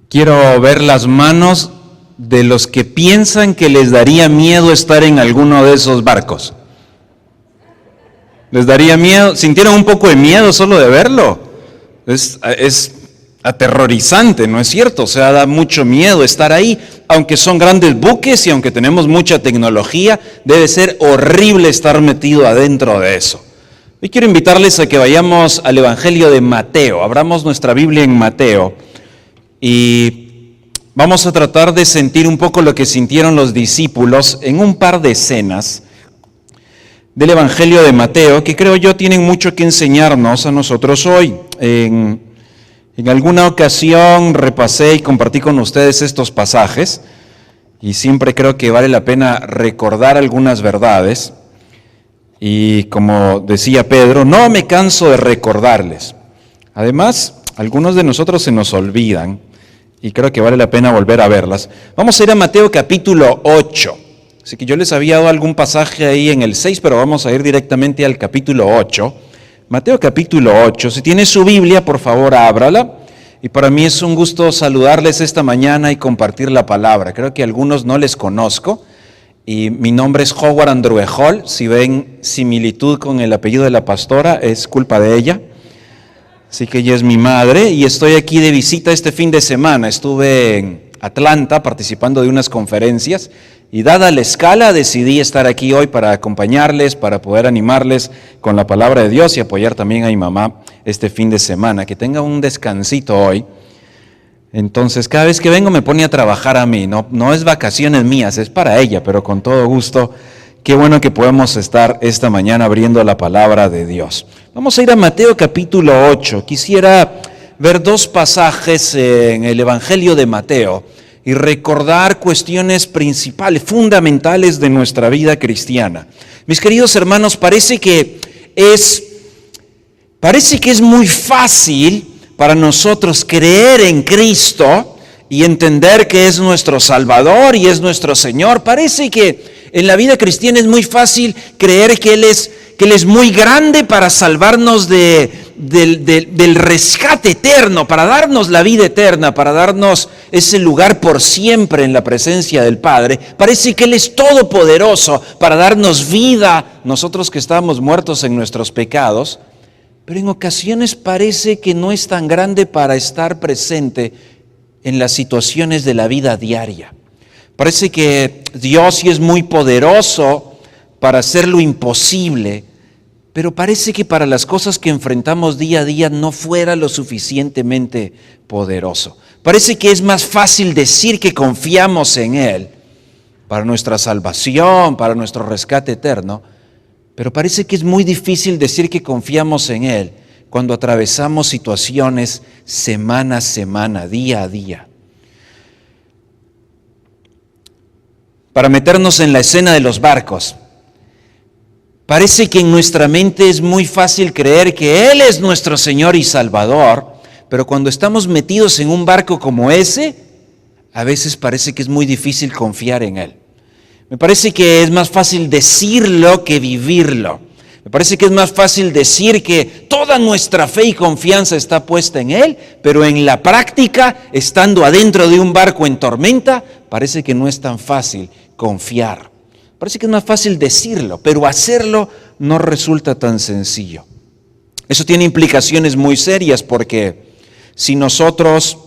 Quiero ver las manos de los que piensan que les daría miedo estar en alguno de esos barcos. ¿Les daría miedo? ¿Sintieron un poco de miedo solo de verlo? Es aterrorizante, ¿no es cierto? O sea, da mucho miedo estar ahí. Aunque son grandes buques y aunque tenemos mucha tecnología, debe ser horrible estar metido adentro de eso. Hoy quiero invitarles a que vayamos al Evangelio de Mateo. Abramos nuestra Biblia en Mateo y vamos a tratar de sentir un poco lo que sintieron los discípulos en un par de escenas del Evangelio de Mateo, que creo yo tienen mucho que enseñarnos a nosotros hoy. En alguna ocasión repasé y compartí con ustedes estos pasajes y siempre creo que vale la pena recordar algunas verdades. Y como decía Pedro, no me canso de recordarles. Además, algunos de nosotros se nos olvidan y creo que vale la pena volver a verlas. Vamos a ir a Mateo capítulo 8. Así que yo les había dado algún pasaje ahí en el 6, pero vamos a ir directamente al capítulo 8. Mateo capítulo 8. Si tiene su Biblia, por favor, ábrala. Y para mí es un gusto saludarles esta mañana y compartir la palabra. Creo que a algunos no les conozco. Y mi nombre es Howard Andruejol. Si ven similitud con el apellido de la pastora, es culpa de ella. Así que ella es mi madre y estoy aquí de visita este fin de semana. Estuve en Atlanta participando de unas conferencias y dada la escala decidí estar aquí hoy para acompañarles, para poder animarles con la palabra de Dios y apoyar también a mi mamá este fin de semana. Que tenga un descansito hoy. Entonces, cada vez que vengo me pone a trabajar a mí, no es vacaciones mías, es para ella, pero con todo gusto. Qué bueno que podemos estar esta mañana abriendo la palabra de Dios. Vamos a ir a Mateo capítulo 8. Quisiera ver dos pasajes en el Evangelio de Mateo y recordar cuestiones principales, fundamentales de nuestra vida cristiana. Mis queridos hermanos, parece que es muy fácil para nosotros creer en Cristo y entender que es nuestro Salvador y es nuestro Señor. Parece que en la vida cristiana es muy fácil creer que Él es muy grande para salvarnos del rescate eterno, para darnos la vida eterna, para darnos ese lugar por siempre en la presencia del Padre. Parece que Él es todopoderoso para darnos vida, nosotros que estamos muertos en nuestros pecados. Pero en ocasiones parece que no es tan grande para estar presente en las situaciones de la vida diaria. Parece que Dios sí es muy poderoso para hacer lo imposible, pero parece que para las cosas que enfrentamos día a día no fuera lo suficientemente poderoso. Parece que es más fácil decir que confiamos en Él para nuestra salvación, para nuestro rescate eterno, pero parece que es muy difícil decir que confiamos en Él cuando atravesamos situaciones semana a semana, día a día. Para meternos en la escena de los barcos, parece que en nuestra mente es muy fácil creer que Él es nuestro Señor y Salvador, pero cuando estamos metidos en un barco como ese, a veces parece que es muy difícil confiar en Él. Me parece que es más fácil decirlo que vivirlo. Me parece que es más fácil decir que toda nuestra fe y confianza está puesta en Él, pero en la práctica, estando adentro de un barco en tormenta, parece que no es tan fácil confiar. Parece que es más fácil decirlo, pero hacerlo no resulta tan sencillo. Eso tiene implicaciones muy serias porque si nosotros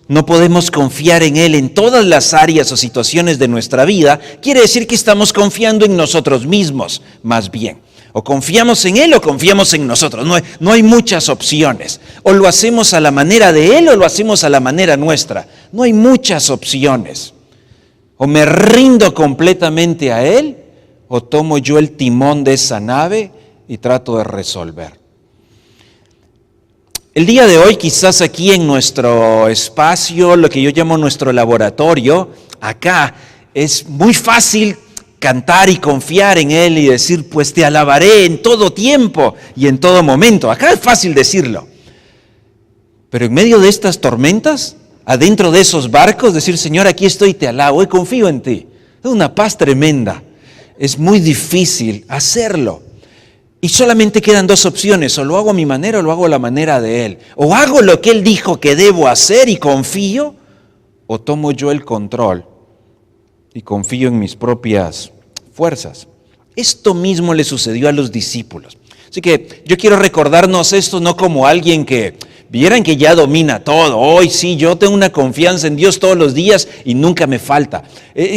no podemos confiar en Él en todas las áreas o situaciones de nuestra vida, quiere decir que estamos confiando en nosotros mismos, más bien. O confiamos en Él o confiamos en nosotros. No hay muchas opciones. O lo hacemos a la manera de Él o lo hacemos a la manera nuestra. No hay muchas opciones. O me rindo completamente a Él o tomo yo el timón de esa nave y trato de resolver. El día de hoy, quizás aquí en nuestro espacio, lo que yo llamo nuestro laboratorio, acá es muy fácil cantar y confiar en Él y decir, pues te alabaré en todo tiempo y en todo momento. Acá es fácil decirlo. Pero en medio de estas tormentas, adentro de esos barcos, decir, Señor, aquí estoy, te alabo y confío en ti. Es una paz tremenda. Es muy difícil hacerlo. Y solamente quedan dos opciones, o lo hago a mi manera o lo hago a la manera de Él. O hago lo que Él dijo que debo hacer y confío, o tomo yo el control y confío en mis propias fuerzas? Esto mismo le sucedió a los discípulos. Así que yo quiero recordarnos esto no como alguien que vieran que ya domina todo. Hoy sí, yo tengo una confianza en Dios todos los días y nunca me falta.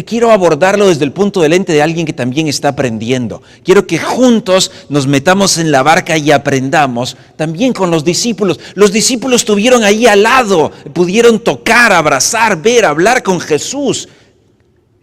Quiero abordarlo desde el punto de lente de alguien que también está aprendiendo. Quiero que juntos nos metamos en la barca y aprendamos también con los discípulos. Los discípulos estuvieron ahí al lado, pudieron tocar, abrazar, ver, hablar con Jesús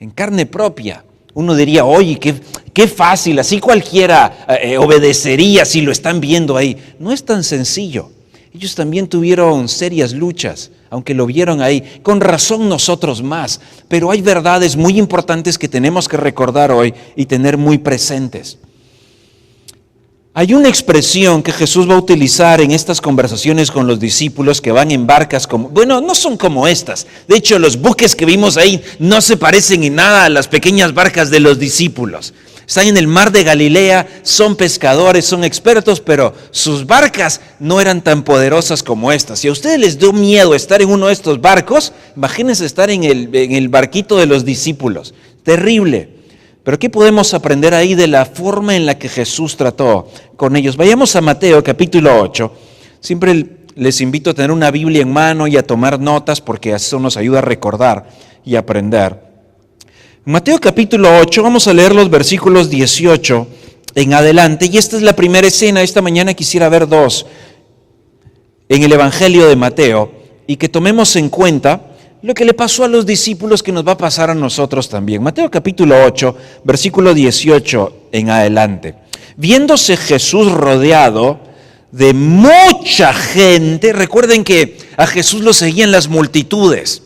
en carne propia. Uno diría, oye, qué fácil, así cualquiera obedecería si lo están viendo ahí. No es tan sencillo. Ellos también tuvieron serias luchas, aunque lo vieron ahí. Con razón nosotros más. Pero hay verdades muy importantes que tenemos que recordar hoy y tener muy presentes. Hay una expresión que Jesús va a utilizar en estas conversaciones con los discípulos que van en barcas no son como estas. De hecho, los buques que vimos ahí no se parecen en nada a las pequeñas barcas de los discípulos. Están en el mar de Galilea, son pescadores, son expertos, pero sus barcas no eran tan poderosas como estas. Si a ustedes les dio miedo estar en uno de estos barcos, imagínense estar en el barquito de los discípulos. Terrible. Pero ¿qué podemos aprender ahí de la forma en la que Jesús trató con ellos? Vayamos a Mateo capítulo 8. Siempre les invito a tener una Biblia en mano y a tomar notas porque eso nos ayuda a recordar y aprender. Mateo capítulo 8, vamos a leer los versículos 18 en adelante. Y esta es la primera escena. Esta mañana quisiera ver dos en el Evangelio de Mateo y que tomemos en cuenta lo que le pasó a los discípulos que nos va a pasar a nosotros también. Mateo capítulo 8, versículo 18 en adelante. Viéndose Jesús rodeado de mucha gente, recuerden que a Jesús lo seguían las multitudes,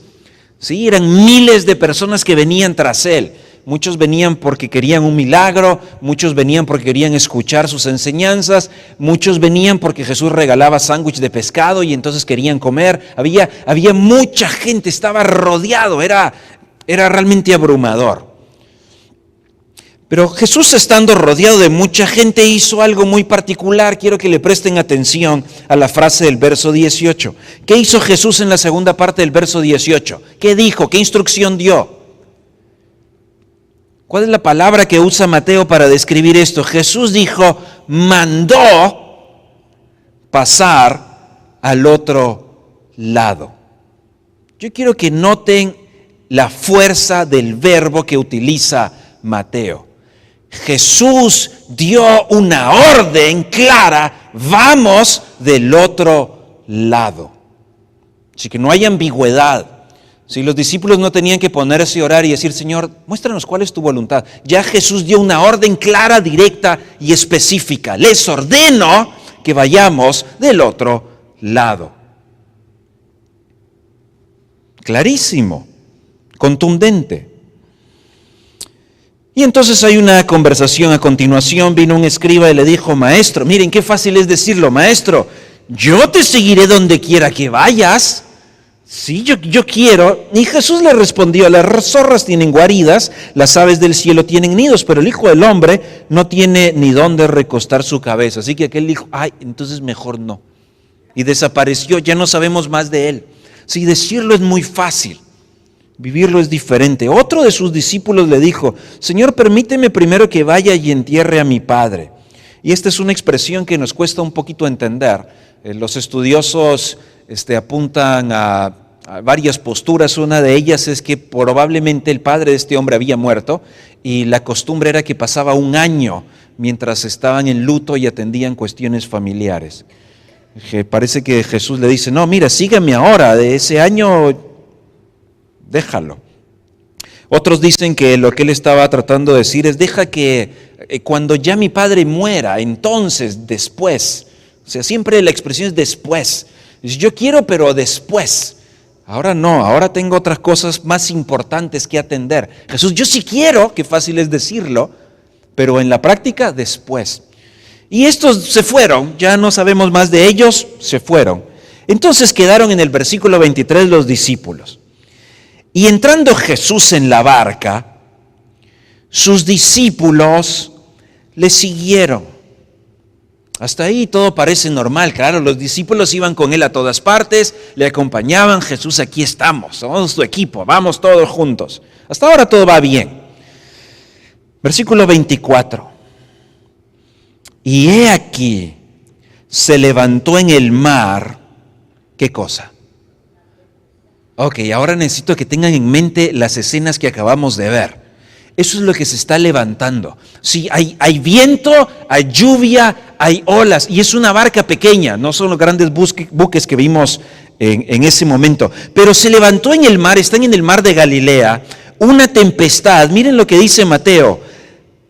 ¿sí? Eran miles de personas que venían tras él. Muchos venían porque querían un milagro, muchos venían porque querían escuchar sus enseñanzas, muchos venían porque Jesús regalaba sándwich de pescado y entonces querían comer. Había mucha gente, estaba rodeado, era realmente abrumador. Pero Jesús, estando rodeado de mucha gente, hizo algo muy particular. Quiero que le presten atención a la frase del verso 18. ¿Qué hizo Jesús en la segunda parte del verso 18? ¿Qué dijo? ¿Qué instrucción dio? ¿Cuál es la palabra que usa Mateo para describir esto? Jesús dijo, mandó pasar al otro lado. Yo quiero que noten la fuerza del verbo que utiliza Mateo. Jesús dio una orden clara, vamos del otro lado. Así que no hay ambigüedad. Si los discípulos no tenían que ponerse a orar y decir, Señor, muéstranos cuál es tu voluntad. Ya Jesús dio una orden clara, directa y específica. Les ordeno que vayamos del otro lado. Clarísimo, contundente. Y entonces hay una conversación a continuación. Vino un escriba y le dijo, maestro, miren qué fácil es decirlo, maestro, yo te seguiré donde quiera que vayas. Sí, yo quiero. Y Jesús le respondió, las zorras tienen guaridas, las aves del cielo tienen nidos, pero el Hijo del Hombre no tiene ni dónde recostar su cabeza. Así que aquel dijo, entonces mejor no. Y desapareció, ya no sabemos más de él. Sí, decirlo es muy fácil, vivirlo es diferente. Otro de sus discípulos le dijo, Señor, permíteme primero que vaya y entierre a mi padre. Y esta es una expresión que nos cuesta un poquito entender. Los estudiosos apuntan a varias posturas. Una de ellas es que probablemente el padre de este hombre había muerto y la costumbre era que pasaba un año mientras estaban en luto y atendían cuestiones familiares. Parece que Jesús le dice, no, mira, sígueme ahora, de ese año déjalo. Otros dicen que lo que él estaba tratando de decir es, deja que cuando ya mi padre muera, entonces, después. O sea, siempre la expresión es después. Yo quiero, pero después. Ahora no, ahora tengo otras cosas más importantes que atender. Jesús, yo sí quiero, qué fácil es decirlo, pero en la práctica, después. Y estos se fueron, ya no sabemos más de ellos, se fueron. Entonces quedaron en el versículo 23 los discípulos. Y entrando Jesús en la barca, sus discípulos le siguieron. Hasta ahí todo parece normal. Claro, los discípulos iban con él a todas partes, le acompañaban. Jesús, aquí estamos, somos tu equipo, vamos todos juntos. Hasta ahora todo va bien. Versículo 24. Y he aquí, se levantó en el mar, ¿qué cosa? Ok, ahora necesito que tengan en mente las escenas que acabamos de ver. Eso es lo que se está levantando. Sí, hay viento, hay lluvia, hay olas, y es una barca pequeña, no son los grandes buques que vimos en ese momento. Pero se levantó en el mar, están en el mar de Galilea, una tempestad, miren lo que dice Mateo,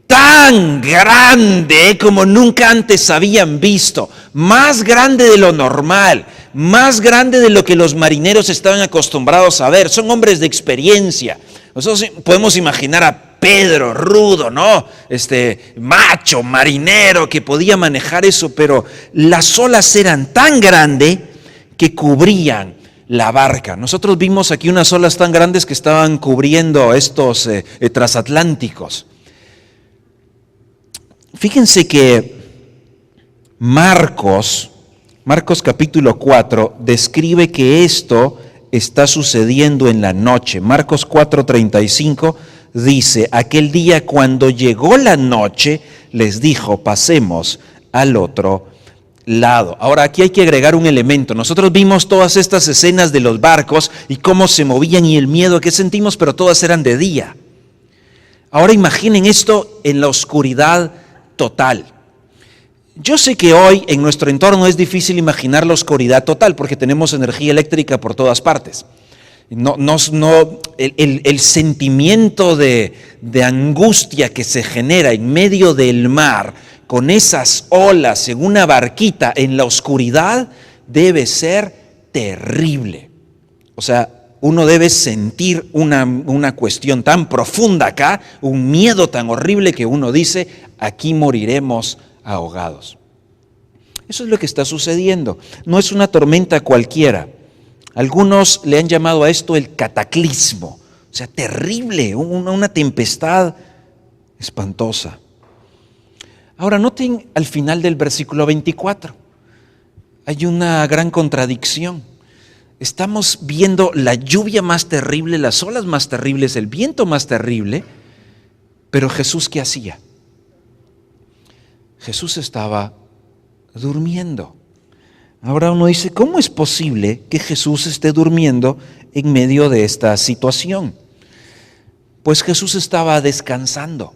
tan grande como nunca antes habían visto, más grande de lo normal, más grande de lo que los marineros estaban acostumbrados a ver. Son hombres de experiencia. Nosotros podemos imaginar a Pedro, rudo, ¿no? Macho, marinero, que podía manejar eso, pero las olas eran tan grandes que cubrían la barca. Nosotros vimos aquí unas olas tan grandes que estaban cubriendo estos transatlánticos. Fíjense que Marcos capítulo 4 describe que esto está sucediendo en la noche. Marcos 4:35 dice, aquel día cuando llegó la noche, les dijo, pasemos al otro lado. Ahora aquí hay que agregar un elemento. Nosotros vimos todas estas escenas de los barcos y cómo se movían y el miedo que sentimos, pero todas eran de día. Ahora imaginen esto en la oscuridad total. Yo sé que hoy en nuestro entorno es difícil imaginar la oscuridad total porque tenemos energía eléctrica por todas partes. El sentimiento de angustia que se genera en medio del mar con esas olas en una barquita en la oscuridad debe ser terrible. O sea, uno debe sentir una cuestión tan profunda acá, un miedo tan horrible que uno dice, aquí moriremos ahogados. Eso es lo que está sucediendo. No es una tormenta cualquiera. Algunos le han llamado a esto el cataclismo. O sea, terrible, una tempestad espantosa. Ahora noten al final del versículo 24. Hay una gran contradicción. Estamos viendo la lluvia más terrible, las olas más terribles, el viento más terrible, pero Jesús, ¿qué hacía? Jesús estaba durmiendo. Ahora uno dice, ¿cómo es posible que Jesús esté durmiendo en medio de esta situación? Pues Jesús estaba descansando.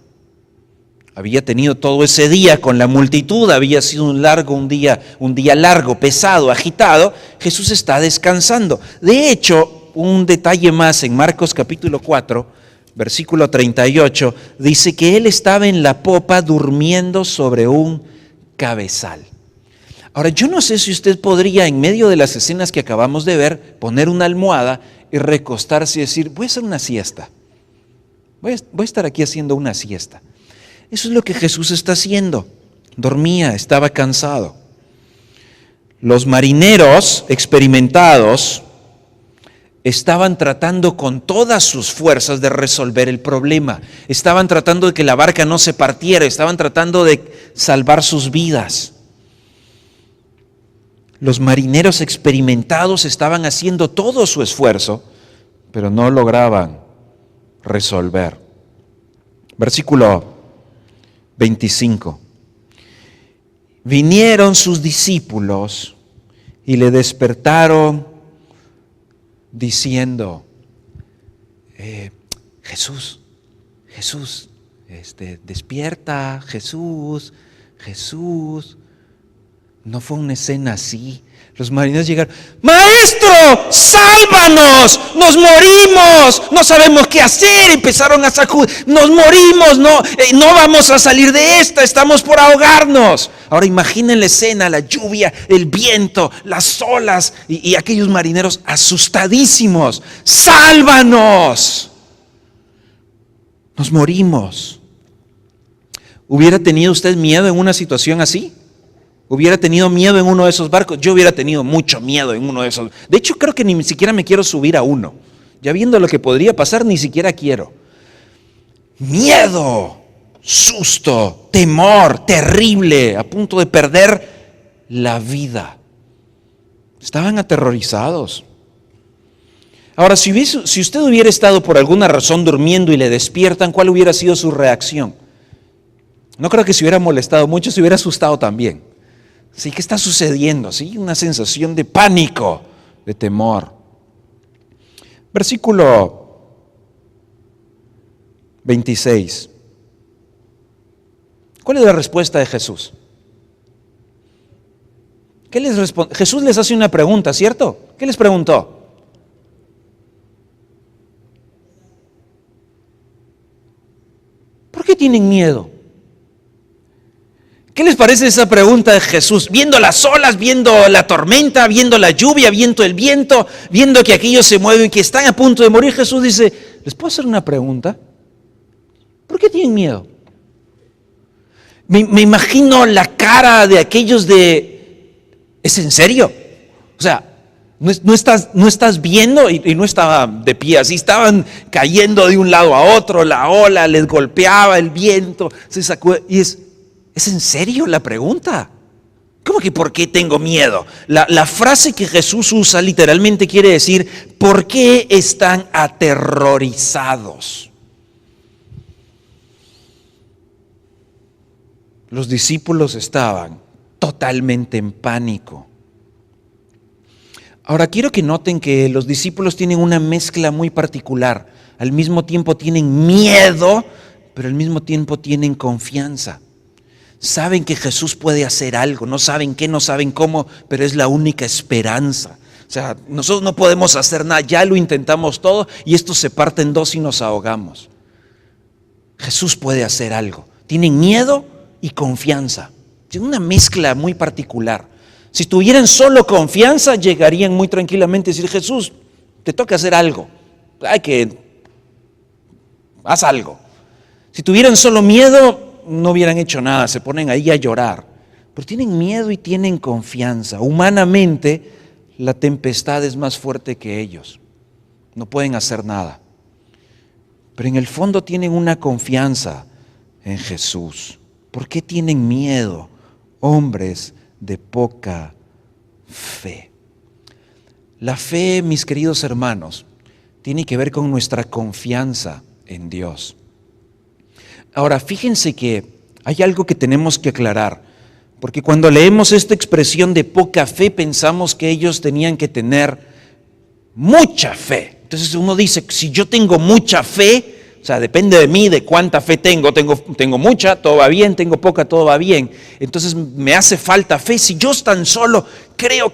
Había tenido todo ese día con la multitud, había sido un día largo, pesado, agitado. Jesús está descansando. De hecho, un detalle más en Marcos capítulo 4, versículo 38, dice que él estaba en la popa durmiendo sobre un cabezal. Ahora, yo no sé si usted podría, en medio de las escenas que acabamos de ver, poner una almohada y recostarse y decir, voy a hacer una siesta. Voy a estar aquí haciendo una siesta. Eso es lo que Jesús está haciendo. Dormía, estaba cansado. Los marineros experimentados estaban tratando con todas sus fuerzas de resolver el problema. Estaban tratando de que la barca no se partiera, estaban tratando de salvar sus vidas. Los marineros experimentados estaban haciendo todo su esfuerzo, pero no lograban resolver. Versículo 25. Vinieron sus discípulos y le despertaron diciendo, Jesús, despierta, Jesús. No fue una escena así. Los marineros llegaron, ¡Maestro, sálvanos! ¡Nos morimos! No sabemos qué hacer. Empezaron a sacudir, ¡nos morimos! No vamos a salir de esta, estamos por ahogarnos. Ahora imaginen la escena, la lluvia, el viento, las olas y aquellos marineros asustadísimos. ¡Sálvanos! Nos morimos. ¿Hubiera tenido usted miedo en una situación así? ¿Hubiera tenido miedo en uno de esos barcos? Yo hubiera tenido mucho miedo en uno de esos. De hecho, creo que ni siquiera me quiero subir a uno. Ya viendo lo que podría pasar, ni siquiera quiero. Miedo. susto, temor terrible, a punto de perder la vida. Estaban aterrorizados. Ahora, si usted hubiera estado por alguna razón durmiendo y le despiertan, ¿cuál hubiera sido su reacción? No creo que se hubiera molestado mucho, se hubiera asustado también. Sí, ¿qué está sucediendo? Sí, una sensación de pánico, de temor. Versículo 26. ¿Cuál es la respuesta de Jesús? ¿Qué les responde? Jesús les hace una pregunta, ¿cierto? ¿Qué les preguntó? ¿Por qué tienen miedo? ¿Qué les parece esa pregunta de Jesús? Viendo las olas, viendo la tormenta, viendo la lluvia, viendo el viento, viendo que aquellos se mueven y que están a punto de morir, Jesús dice, ¿les puedo hacer una pregunta? ¿Por qué tienen miedo? Me imagino la cara de aquellos ¿es en serio? O sea, no estás viendo, y no estaba de pie así, estaban cayendo de un lado a otro, la ola les golpeaba, el viento se sacudió, y ¿es en serio la pregunta? ¿Cómo que por qué tengo miedo? La frase que Jesús usa literalmente quiere decir, ¿por qué están aterrorizados? Los discípulos estaban totalmente en pánico. Ahora quiero que noten que los discípulos tienen una mezcla muy particular. Al mismo tiempo tienen miedo, pero al mismo tiempo tienen confianza. Saben que Jesús puede hacer algo, no saben qué, no saben cómo, pero es la única esperanza. O sea, nosotros no podemos hacer nada, ya lo intentamos todo y esto se parte en dos y nos ahogamos. Jesús puede hacer algo. Tienen miedo y confianza. Tienen una mezcla muy particular. Si tuvieran solo confianza, llegarían muy tranquilamente a decir, Jesús, te toca hacer algo. Haz algo. Si tuvieran solo miedo, no hubieran hecho nada, se ponen ahí a llorar. Pero tienen miedo y tienen confianza. Humanamente, la tempestad es más fuerte que ellos. No pueden hacer nada. Pero en el fondo tienen una confianza en Jesús. ¿Por qué tienen miedo, hombres de poca fe? La fe, mis queridos hermanos, tiene que ver con nuestra confianza en Dios. Ahora, fíjense que hay algo que tenemos que aclarar, porque cuando leemos esta expresión de poca fe, pensamos que ellos tenían que tener mucha fe. Entonces uno dice, si yo tengo mucha fe, o sea, depende de mí, de cuánta fe tengo mucha, todo va bien, tengo poca, todo va bien. Entonces me hace falta fe. Si yo tan solo creo,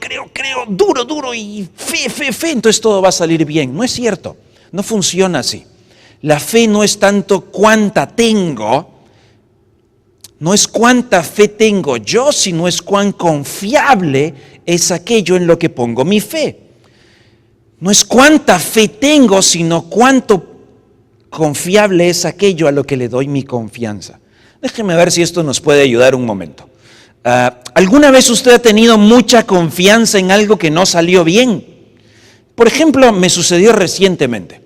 duro y fe, entonces todo va a salir bien. No es cierto, no funciona así. La fe no es tanto cuánta tengo, no es cuánta fe tengo yo, sino es cuán confiable es aquello en lo que pongo mi fe. No es cuánta fe tengo, sino cuánto confiable es aquello a lo que le doy mi confianza. Déjeme ver si esto nos puede ayudar un momento. ¿Alguna vez usted ha tenido mucha confianza en algo que no salió bien? Por ejemplo, me sucedió recientemente.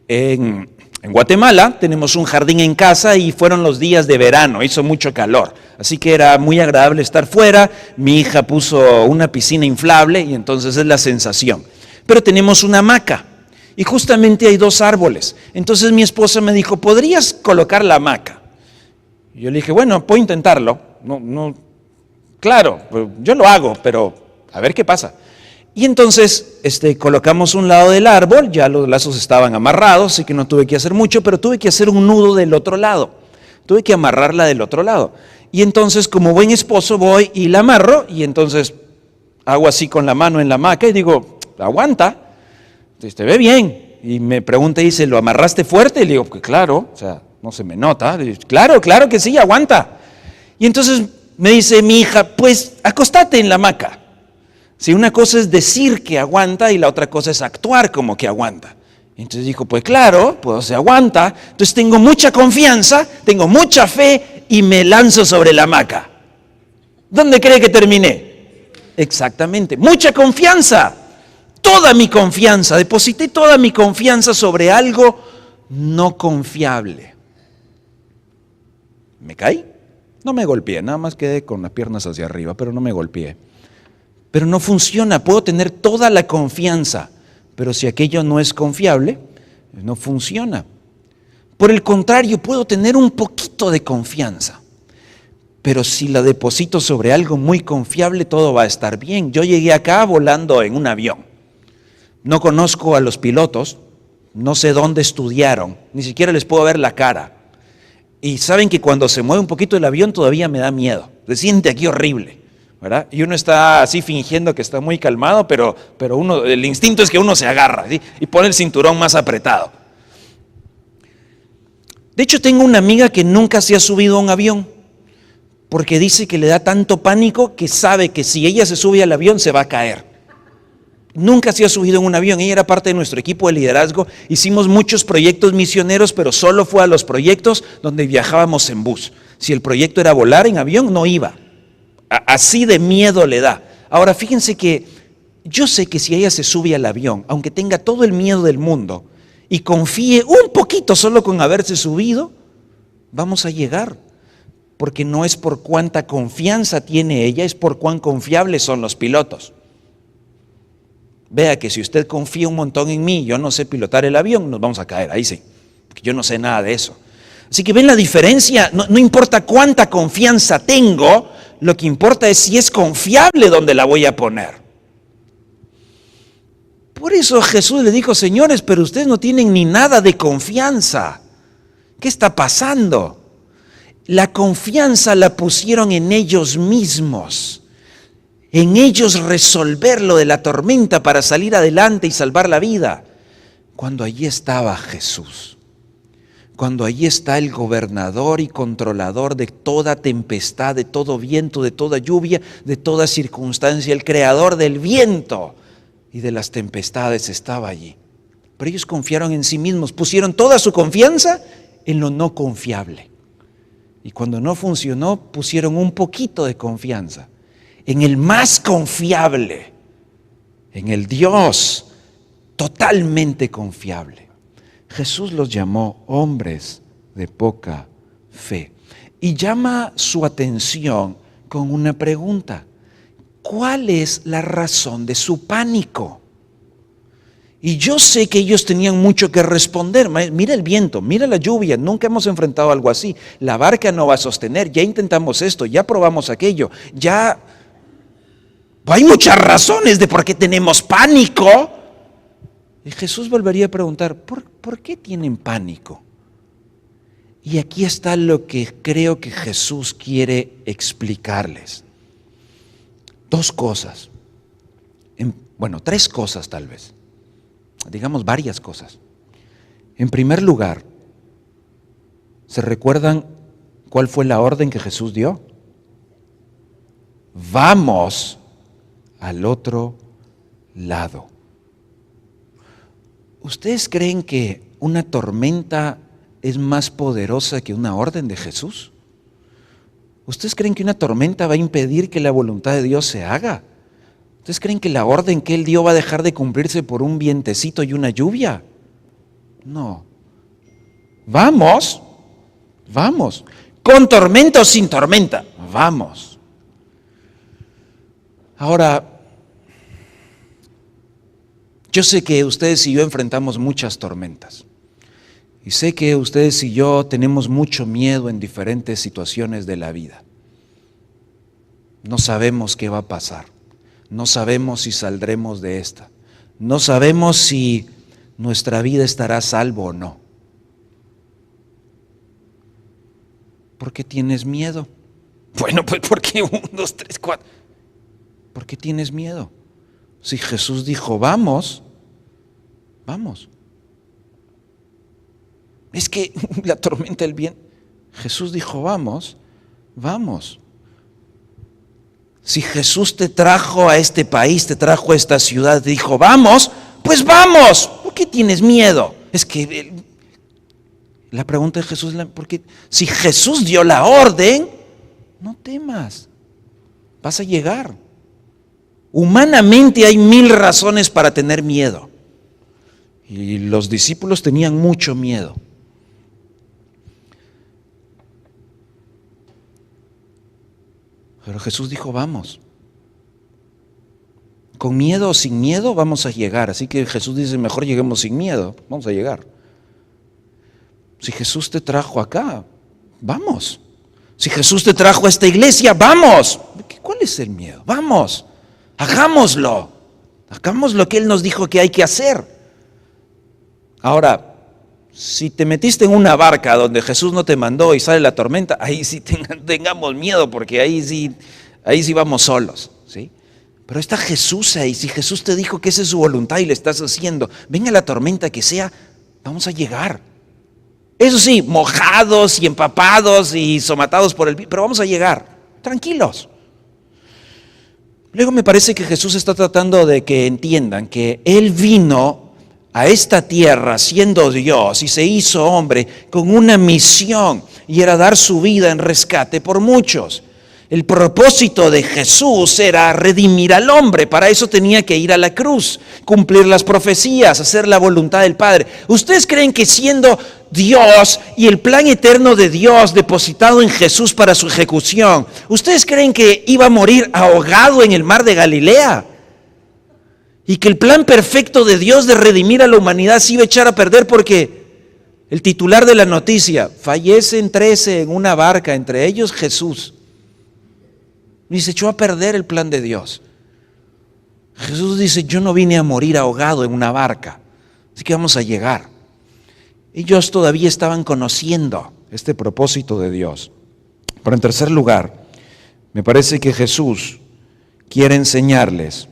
En Guatemala tenemos un jardín en casa y fueron los días de verano, hizo mucho calor, así que era muy agradable estar fuera. Mi hija puso una piscina inflable y entonces es la sensación. Pero tenemos una hamaca. Y justamente hay 2 árboles. Entonces mi esposa me dijo, ¿podrías colocar la hamaca? Y yo le dije, bueno, puedo intentarlo. Claro, yo lo hago, pero a ver qué pasa. Y entonces colocamos un lado del árbol, ya los lazos estaban amarrados, así que no tuve que hacer mucho, pero tuve que hacer un nudo del otro lado. Tuve que amarrarla del otro lado. Y entonces, como buen esposo, voy y la amarro, y entonces hago así con la mano en la hamaca y digo, aguanta. Entonces, te ve bien. Y me pregunta y dice, ¿lo amarraste fuerte? Y le digo, pues claro, o sea, no se me nota. Digo, claro que sí, aguanta. Y entonces me dice mi hija, pues acostate en la hamaca. Si una cosa es decir que aguanta y la otra cosa es actuar como que aguanta. Entonces dijo, pues claro, pues se aguanta. Entonces tengo mucha confianza, tengo mucha fe y me lanzo sobre la hamaca. ¿Dónde cree que terminé? Exactamente, mucha confianza. Toda mi confianza, deposité toda mi confianza sobre algo no confiable. ¿Me caí? No me golpeé, nada más quedé con las piernas hacia arriba, pero no me golpeé. Pero no funciona, puedo tener toda la confianza, pero si aquello no es confiable, no funciona. Por el contrario, puedo tener un poquito de confianza, pero si la deposito sobre algo muy confiable, todo va a estar bien. Yo llegué acá volando en un avión. No conozco a los pilotos, no sé dónde estudiaron, ni siquiera les puedo ver la cara. Y saben que cuando se mueve un poquito el avión todavía me da miedo. Se siente aquí horrible, ¿verdad? Y uno está así fingiendo que está muy calmado, pero el instinto es que uno se agarra, ¿sí? Y pone el cinturón más apretado. De hecho, tengo una amiga que nunca se ha subido a un avión, porque dice que le da tanto pánico que sabe que si ella se sube al avión se va a caer. Nunca se ha subido en un avión, ella era parte de nuestro equipo de liderazgo, hicimos muchos proyectos misioneros, pero solo fue a los proyectos donde viajábamos en bus. Si el proyecto era volar en avión, no iba. Así de miedo le da. Ahora, fíjense que yo sé que si ella se sube al avión, aunque tenga todo el miedo del mundo, y confíe un poquito solo con haberse subido, vamos a llegar. Porque no es por cuánta confianza tiene ella, es por cuán confiables son los pilotos. Vea que si usted confía un montón en mí, yo no sé pilotar el avión, nos vamos a caer, ahí sí, porque yo no sé nada de eso. Así que ven la diferencia, no importa cuánta confianza tengo, lo que importa es si es confiable donde la voy a poner. Por eso Jesús le dijo, señores, pero ustedes no tienen ni nada de confianza. ¿Qué está pasando? La confianza la pusieron en ellos mismos. En ellos resolver lo de la tormenta para salir adelante y salvar la vida. Cuando allí estaba Jesús, cuando allí está el gobernador y controlador de toda tempestad, de todo viento, de toda lluvia, de toda circunstancia, el creador del viento y de las tempestades estaba allí. Pero ellos confiaron en sí mismos, pusieron toda su confianza en lo no confiable. Y cuando no funcionó, pusieron un poquito de confianza en el más confiable, en el Dios totalmente confiable. Jesús los llamó hombres de poca fe y llama su atención con una pregunta. ¿Cuál es la razón de su pánico? Y yo sé que ellos tenían mucho que responder. Mira el viento, mira la lluvia, nunca hemos enfrentado algo así. La barca no va a sostener, ya intentamos esto, ya probamos aquello, ya... Hay muchas razones de por qué tenemos pánico. Y Jesús volvería a preguntar, ¿por qué tienen pánico? Y aquí está lo que creo que Jesús quiere explicarles. Dos cosas. Tres cosas tal vez. Digamos varias cosas. En primer lugar, ¿se recuerdan cuál fue la orden que Jesús dio? Vamos al otro lado. ¿Ustedes creen que una tormenta es más poderosa que una orden de Jesús? ¿Ustedes creen que una tormenta va a impedir que la voluntad de Dios se haga? ¿Ustedes creen que la orden que Él dio va a dejar de cumplirse por un vientecito y una lluvia? No. Vamos. Con tormenta o sin tormenta. Vamos. Ahora, yo sé que ustedes y yo enfrentamos muchas tormentas. Y sé que ustedes y yo tenemos mucho miedo en diferentes situaciones de la vida. No sabemos qué va a pasar. No sabemos si saldremos de esta. No sabemos si nuestra vida estará a salvo o no. ¿Por qué tienes miedo? Bueno, pues porque 1, 2, 3, 4. ¿Por qué tienes miedo? Si Jesús dijo, vamos. Es que la tormenta del viento. Jesús dijo, vamos. Si Jesús te trajo a este país, te trajo a esta ciudad, te dijo, vamos, pues vamos. ¿Por qué tienes miedo? Es que la pregunta de Jesús es, ¿por qué? Si Jesús dio la orden, no temas, vas a llegar. Humanamente hay 1000 razones para tener miedo. Y los discípulos tenían mucho miedo. Pero Jesús dijo, vamos. Con miedo o sin miedo vamos a llegar. Así que Jesús dice, mejor lleguemos sin miedo, vamos a llegar. Si Jesús te trajo acá, vamos. Si Jesús te trajo a esta iglesia, vamos. ¿Cuál es el miedo? Vamos, hagámoslo. Hagamos lo que Él nos dijo que hay que hacer. Ahora, si te metiste en una barca donde Jesús no te mandó y sale la tormenta, ahí sí tengamos miedo, porque ahí sí vamos solos, ¿sí? Pero está Jesús ahí. Si Jesús te dijo que esa es su voluntad y le estás haciendo, venga la tormenta que sea, vamos a llegar. Eso sí, mojados y empapados y somatados por el viento, pero vamos a llegar, tranquilos. Luego me parece que Jesús está tratando de que entiendan que Él vino a esta tierra siendo Dios y se hizo hombre con una misión, y era dar su vida en rescate por muchos. El propósito de Jesús era redimir al hombre. Para eso tenía que ir a la cruz, cumplir las profecías, hacer la voluntad del Padre. ¿Ustedes creen que siendo Dios y el plan eterno de Dios depositado en Jesús para su ejecución, ustedes creen que iba a morir ahogado en el mar de Galilea? Y que el plan perfecto de Dios de redimir a la humanidad se iba a echar a perder porque el titular de la noticia, fallecen 13 en una barca, entre ellos Jesús. Y se echó a perder el plan de Dios. Jesús dice, yo no vine a morir ahogado en una barca, así que vamos a llegar. Ellos todavía estaban conociendo este propósito de Dios. Pero en tercer lugar, me parece que Jesús quiere enseñarles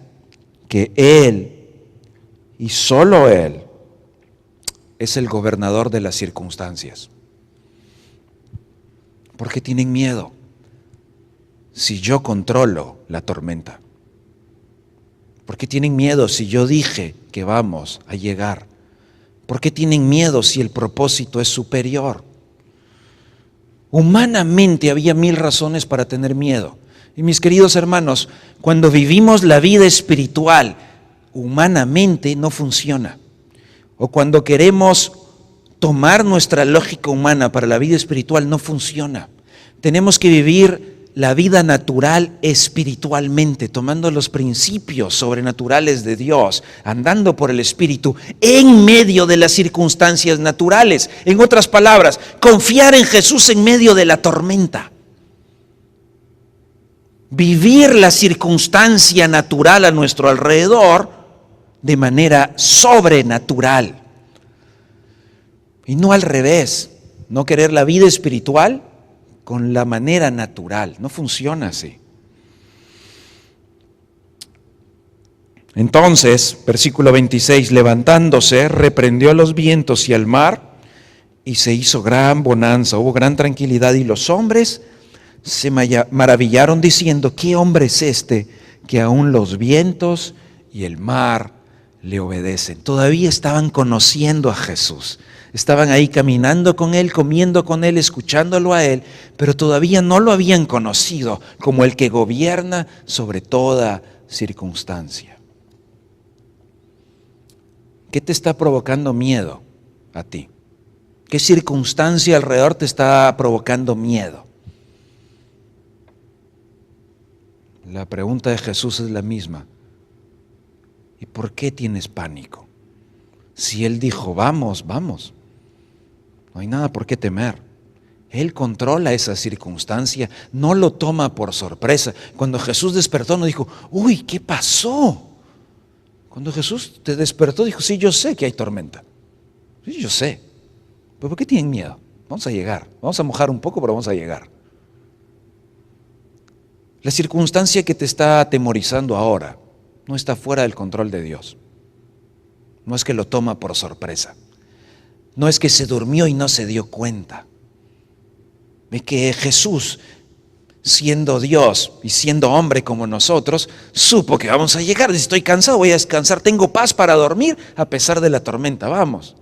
que Él, y solo Él, es el gobernador de las circunstancias. ¿Por qué tienen miedo? Si yo controlo la tormenta. ¿Por qué tienen miedo si yo dije que vamos a llegar? ¿Por qué tienen miedo si el propósito es superior? Humanamente había 1000 razones para tener miedo. Y mis queridos hermanos, cuando vivimos la vida espiritual, humanamente no funciona. O cuando queremos tomar nuestra lógica humana para la vida espiritual, no funciona. Tenemos que vivir la vida natural espiritualmente, tomando los principios sobrenaturales de Dios, andando por el Espíritu en medio de las circunstancias naturales. En otras palabras, confiar en Jesús en medio de la tormenta. Vivir la circunstancia natural a nuestro alrededor de manera sobrenatural. Y no al revés, no querer la vida espiritual con la manera natural. No funciona así. Entonces, versículo 26, levantándose, reprendió a los vientos y al mar, y se hizo gran bonanza, hubo gran tranquilidad, y los hombres se maravillaron diciendo, ¿qué hombre es este que aún los vientos y el mar le obedecen? Todavía estaban conociendo a Jesús. Estaban ahí caminando con Él, comiendo con Él, escuchándolo a Él, pero todavía no lo habían conocido como el que gobierna sobre toda circunstancia. ¿Qué te está provocando miedo a ti? ¿Qué circunstancia alrededor te está provocando miedo? La pregunta de Jesús es la misma. ¿Y por qué tienes pánico? Si Él dijo, vamos, vamos. No hay nada por qué temer. Él controla esa circunstancia, no lo toma por sorpresa. Cuando Jesús despertó no dijo, uy, ¿qué pasó? Cuando Jesús te despertó dijo, sí, yo sé que hay tormenta. Sí, yo sé. ¿Pero por qué tienen miedo? Vamos a llegar. Vamos a mojar un poco, pero vamos a llegar. La circunstancia que te está atemorizando ahora no está fuera del control de Dios. No es que lo toma por sorpresa. No es que se durmió y no se dio cuenta. Es que Jesús, siendo Dios y siendo hombre como nosotros, supo que vamos a llegar. Dice, estoy cansado, voy a descansar, tengo paz para dormir a pesar de la tormenta, vamos.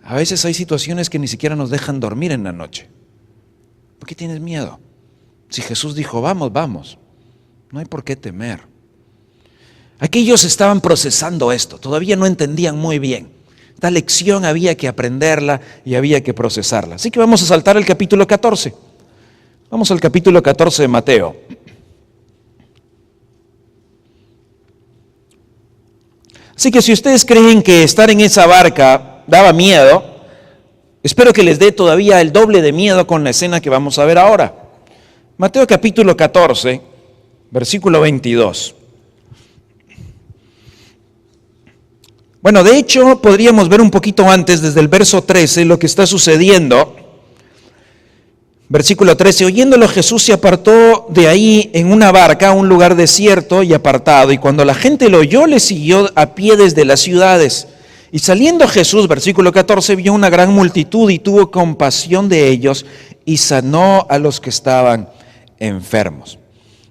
A veces hay situaciones que ni siquiera nos dejan dormir en la noche. ¿Por qué tienes miedo? Si Jesús dijo, vamos, vamos, no hay por qué temer. Aquellos estaban procesando esto, todavía no entendían muy bien. Esta lección había que aprenderla y había que procesarla. Así que vamos a saltar al capítulo 14. Vamos al capítulo 14 de Mateo. Así que si ustedes creen que estar en esa barca daba miedo, espero que les dé todavía el doble de miedo con la escena que vamos a ver ahora. Mateo capítulo 14, versículo 22. Bueno, de hecho, podríamos ver un poquito antes, desde el verso 13, lo que está sucediendo. Versículo 13, oyéndolo Jesús se apartó de ahí en una barca a un lugar desierto y apartado, y cuando la gente lo oyó, le siguió a pie desde las ciudades. Y saliendo Jesús, versículo 14, vio una gran multitud y tuvo compasión de ellos y sanó a los que estaban enfermos.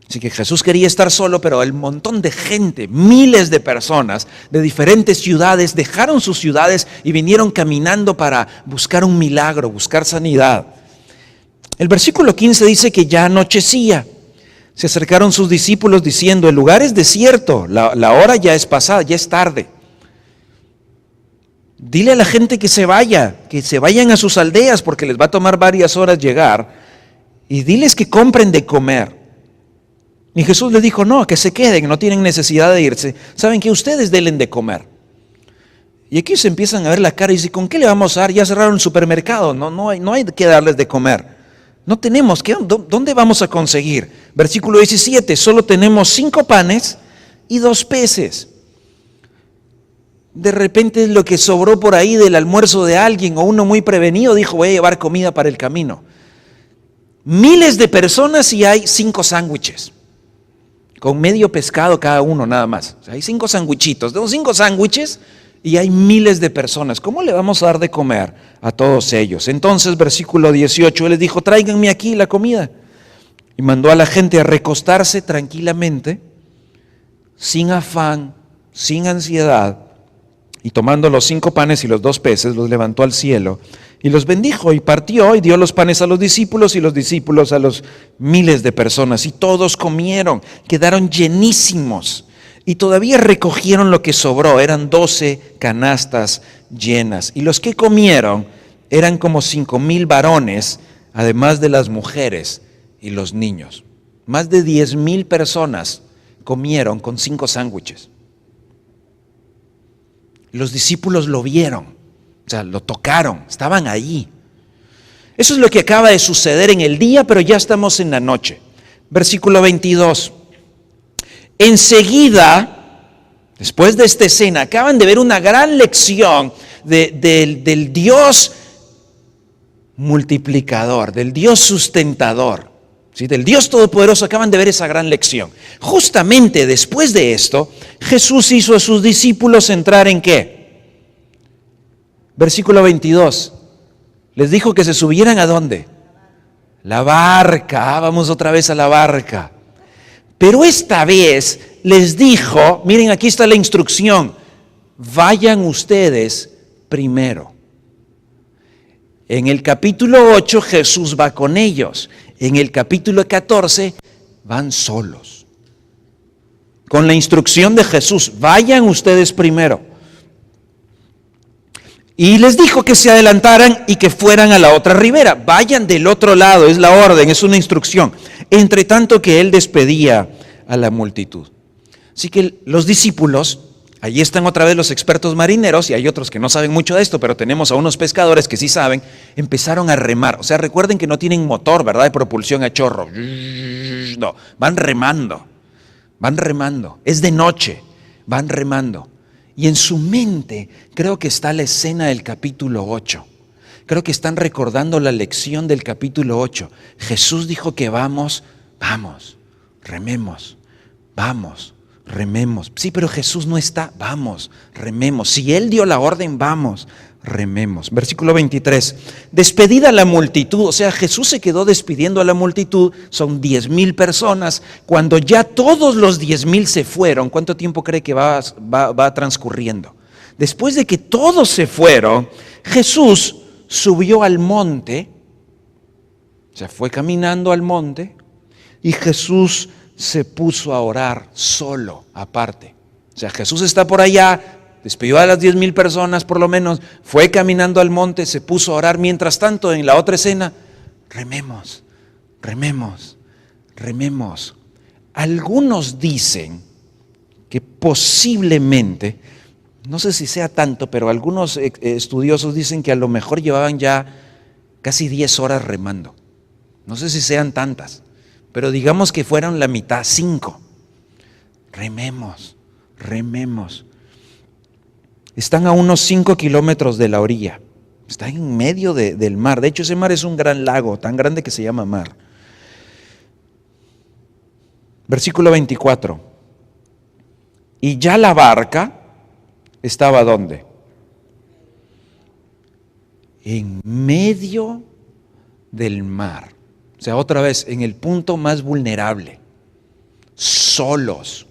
Así que Jesús quería estar solo, pero el montón de gente, miles de personas de diferentes ciudades, dejaron sus ciudades y vinieron caminando para buscar un milagro, buscar sanidad. El versículo 15 dice que ya anochecía. Se acercaron sus discípulos diciendo, el lugar es desierto, la hora ya es pasada, ya es tarde. Dile a la gente que se vayan a sus aldeas porque les va a tomar varias horas llegar. Y diles que compren de comer. Y Jesús les dijo, no, que se queden, no tienen necesidad de irse. Saben que ustedes denle de comer. Y aquí se empiezan a ver la cara y dicen, ¿con qué le vamos a dar? Ya cerraron el supermercado, no hay que darles de comer. No tenemos, ¿dónde vamos a conseguir? Versículo 17, solo tenemos 5 panes y 2 peces. De repente lo que sobró por ahí del almuerzo de alguien o uno muy prevenido dijo, voy a llevar comida para el camino. Miles de personas y hay 5 sándwiches, con medio pescado cada uno nada más. O sea, hay 5 sándwichitos, tenemos 5 sándwiches y hay miles de personas. ¿Cómo le vamos a dar de comer a todos ellos? Entonces, versículo 18, Él les dijo, tráiganme aquí la comida. Y mandó a la gente a recostarse tranquilamente, sin afán, sin ansiedad. Y tomando los 5 panes y los 2 peces, los levantó al cielo y los bendijo y partió y dio los panes a los discípulos y los discípulos a los miles de personas. Y todos comieron, quedaron llenísimos y todavía recogieron lo que sobró. Eran 12 canastas llenas. Y los que comieron eran como 5,000 varones, además de las mujeres y los niños. Más de 10,000 personas comieron con 5 sándwiches. Los discípulos lo vieron, o sea, lo tocaron, estaban allí. Eso es lo que acaba de suceder en el día, pero ya estamos en la noche. Versículo 22. Enseguida, después de esta escena, acaban de ver una gran lección del Dios multiplicador, del Dios sustentador. ¿Sí? Del Dios Todopoderoso, acaban de ver esa gran lección. Justamente después de esto, Jesús hizo a sus discípulos entrar ¿en qué? Versículo 22. Les dijo que se subieran ¿a dónde? La barca. Vamos otra vez a la barca. Pero esta vez les dijo, miren, aquí está la instrucción, vayan ustedes primero. En el capítulo 8 Jesús va con ellos. En el capítulo 14 van solos. Con la instrucción de Jesús, vayan ustedes primero. Y les dijo que se adelantaran y que fueran a la otra ribera. Vayan del otro lado, es la orden, es una instrucción. Entre tanto que él despedía a la multitud. Así que los discípulos, allí están otra vez los expertos marineros, y hay otros que no saben mucho de esto, pero tenemos a unos pescadores que sí saben, empezaron a remar. O sea, recuerden que no tienen motor, ¿verdad?, de propulsión a chorro. No, van remando. Es de noche, van remando. Y en su mente creo que está la escena del capítulo 8. Creo que están recordando la lección del capítulo 8. Jesús dijo que vamos, rememos, vamos. Rememos. Sí, pero Jesús no está. Vamos, rememos. Si Él dio la orden, vamos, rememos. Versículo 23. Despedida la multitud, o sea, Jesús se quedó despidiendo a la multitud, son 10,000 personas. Cuando ya todos los 10,000 se fueron, ¿cuánto tiempo cree que va transcurriendo? Después de que todos se fueron, Jesús subió al monte, o sea, fue caminando al monte, y Jesús se puso a orar solo, aparte. O sea, Jesús está por allá, despidió a las 10,000 personas por lo menos, fue caminando al monte, se puso a orar. Mientras tanto, en la otra escena, rememos, rememos, rememos. Algunos dicen que posiblemente, no sé si sea tanto, pero algunos estudiosos dicen que a lo mejor llevaban ya casi 10 horas remando. No sé si sean tantas, pero digamos que fueron la mitad, 5. Rememos, rememos. Están a unos 5 kilómetros de la orilla. Están en medio del mar. De hecho, ese mar es un gran lago, tan grande que se llama mar. Versículo 24. Y ya la barca estaba ¿dónde? En medio del mar. O sea, otra vez, en el punto más vulnerable. Solos.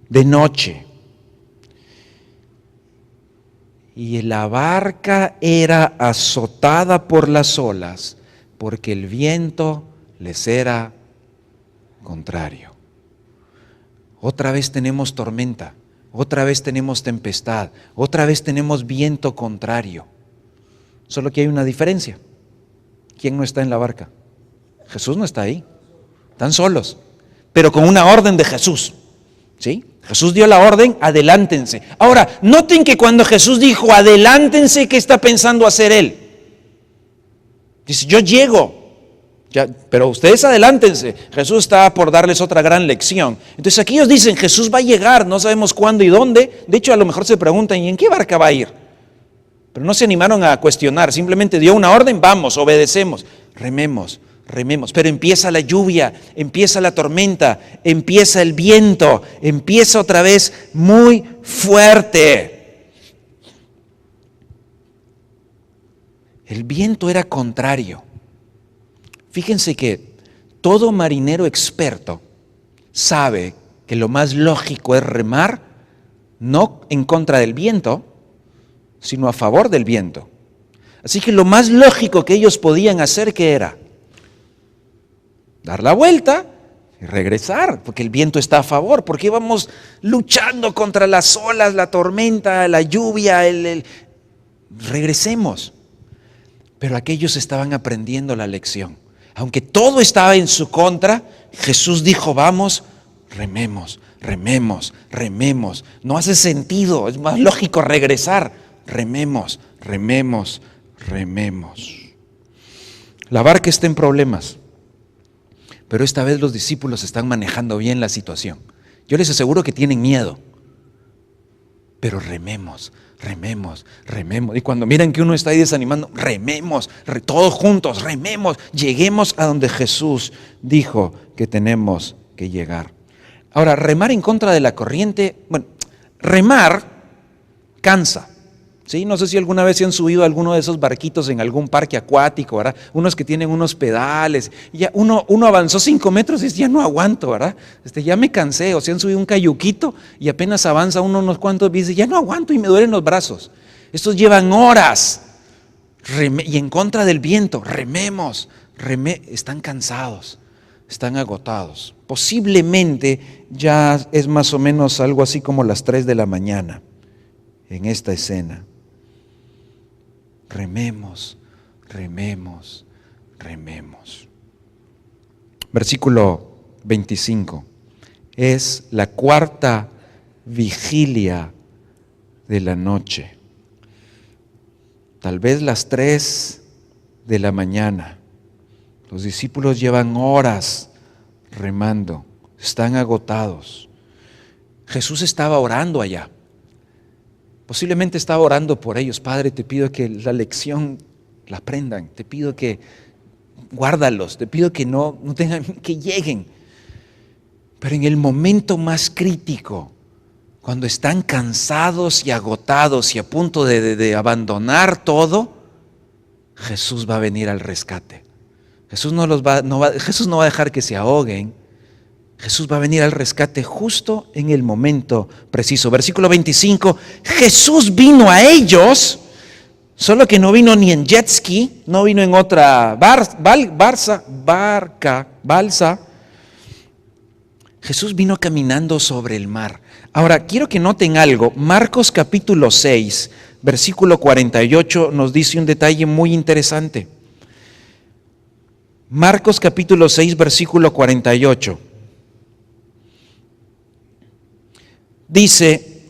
De noche. Y la barca era azotada por las olas, porque el viento les era contrario. Otra vez tenemos tormenta, otra vez tenemos tempestad, otra vez tenemos viento contrario. Solo que hay una diferencia. ¿Quién no está en la barca? Jesús no está ahí. Están solos, pero con una orden de Jesús. ¿Sí? Jesús dio la orden, adelántense. Ahora, noten que cuando Jesús dijo adelántense, ¿qué está pensando hacer Él? Dice, yo llego, ya, pero ustedes adelántense. Jesús está por darles otra gran lección. Entonces aquí ellos dicen, Jesús va a llegar, no sabemos cuándo y dónde. De hecho, a lo mejor se preguntan, ¿y en qué barca va a ir? Pero no se animaron a cuestionar, simplemente dio una orden, vamos, obedecemos, rememos. Rememos, pero empieza la lluvia, empieza la tormenta, empieza el viento, empieza otra vez muy fuerte. El viento era contrario. Fíjense que todo marinero experto sabe que lo más lógico es remar no en contra del viento, sino a favor del viento. Así que lo más lógico que ellos podían hacer, ¿qué era? Dar la vuelta y regresar, porque el viento está a favor. ¿Por qué vamos luchando contra las olas, la tormenta, la lluvia? Regresemos. Pero aquellos estaban aprendiendo la lección. Aunque todo estaba en su contra, Jesús dijo, vamos, rememos, rememos, rememos. No hace sentido, es más lógico regresar. Rememos, rememos, rememos. La barca está en problemas. Pero esta vez los discípulos están manejando bien la situación. Yo les aseguro que tienen miedo. Pero rememos, rememos, rememos. Y cuando miran que uno está ahí desanimando, rememos, todos juntos, rememos. Lleguemos a donde Jesús dijo que tenemos que llegar. Ahora, remar en contra de la corriente, bueno, remar cansa. ¿Sí? No sé si alguna vez se han subido a alguno de esos barquitos en algún parque acuático, ¿verdad? Unos que tienen unos pedales. Y ya uno avanzó 5 metros y dice, ya no aguanto, ¿verdad? Ya me cansé. O se han subido un cayuquito y apenas avanza uno unos cuantos y dice, ya no aguanto y me duelen los brazos. Estos llevan horas y en contra del viento. Rememos, están cansados, están agotados. Posiblemente ya es más o menos algo así como las 3 de la mañana en esta escena. Rememos, rememos, rememos. Versículo 25. Es la 4ª vigilia de la noche. Tal vez las 3 de la mañana. Los discípulos llevan horas remando. Están agotados. Jesús estaba orando allá. Posiblemente estaba orando por ellos. Padre, te pido que la lección la aprendan. Te pido que guárdalos. Te pido que no tengan, que lleguen. Pero en el momento más crítico, cuando están cansados y agotados y a punto de abandonar todo, Jesús va a venir al rescate. Jesús no va a dejar que se ahoguen. Jesús va a venir al rescate justo en el momento preciso. Versículo 25, Jesús vino a ellos, solo que no vino ni en jet ski, no vino en otra balsa. Jesús vino caminando sobre el mar. Ahora, quiero que noten algo. Marcos capítulo 6, versículo 48 nos dice un detalle muy interesante. Marcos capítulo 6, versículo 48. Dice,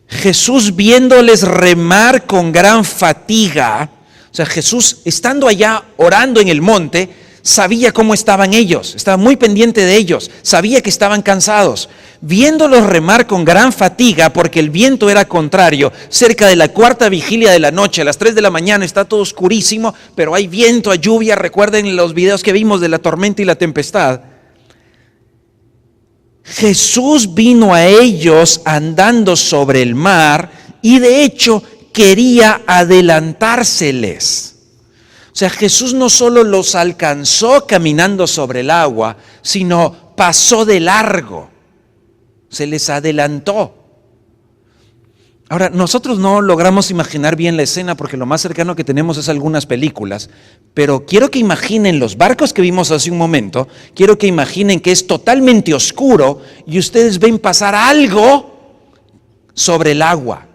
Jesús viéndoles remar con gran fatiga, o sea, Jesús estando allá orando en el monte, sabía cómo estaban ellos, estaba muy pendiente de ellos, sabía que estaban cansados. Viéndolos remar con gran fatiga, porque el viento era contrario, cerca de la cuarta vigilia de la noche, a las 3 de la mañana, está todo oscurísimo, pero hay viento, hay lluvia, recuerden los videos que vimos de la tormenta y la tempestad. Jesús vino a ellos andando sobre el mar y de hecho quería adelantárseles. O sea, Jesús no solo los alcanzó caminando sobre el agua, sino pasó de largo, se les adelantó. Ahora, nosotros no logramos imaginar bien la escena porque lo más cercano que tenemos es algunas películas, pero quiero que imaginen los barcos que vimos hace un momento, quiero que imaginen que es totalmente oscuro y ustedes ven pasar algo sobre el agua.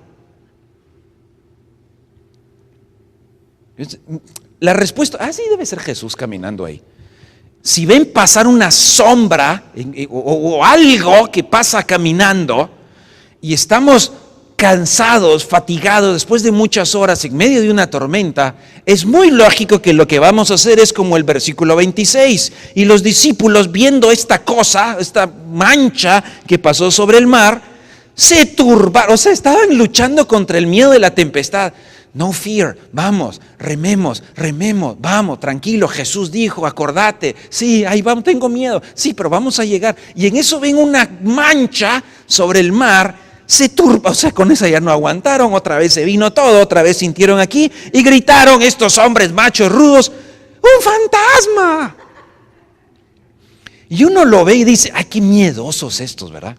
La respuesta, sí debe ser Jesús caminando ahí. Si ven pasar una sombra o algo que pasa caminando y estamos cansados, fatigados, después de muchas horas en medio de una tormenta, es muy lógico que lo que vamos a hacer es como el versículo 26. Y los discípulos viendo esta cosa, esta mancha que pasó sobre el mar, se turbaron, o sea, estaban luchando contra el miedo de la tempestad. No fear, vamos, rememos, vamos, tranquilo, Jesús dijo, acordate, sí, ahí vamos, tengo miedo, sí, pero vamos a llegar. Y en eso ven una mancha sobre el mar, se turba, o sea, con esa ya no aguantaron, otra vez se vino todo, otra vez sintieron aquí y gritaron estos hombres machos rudos, ¡un fantasma! Y uno lo ve y dice, ¡ay, qué miedosos estos!, ¿verdad?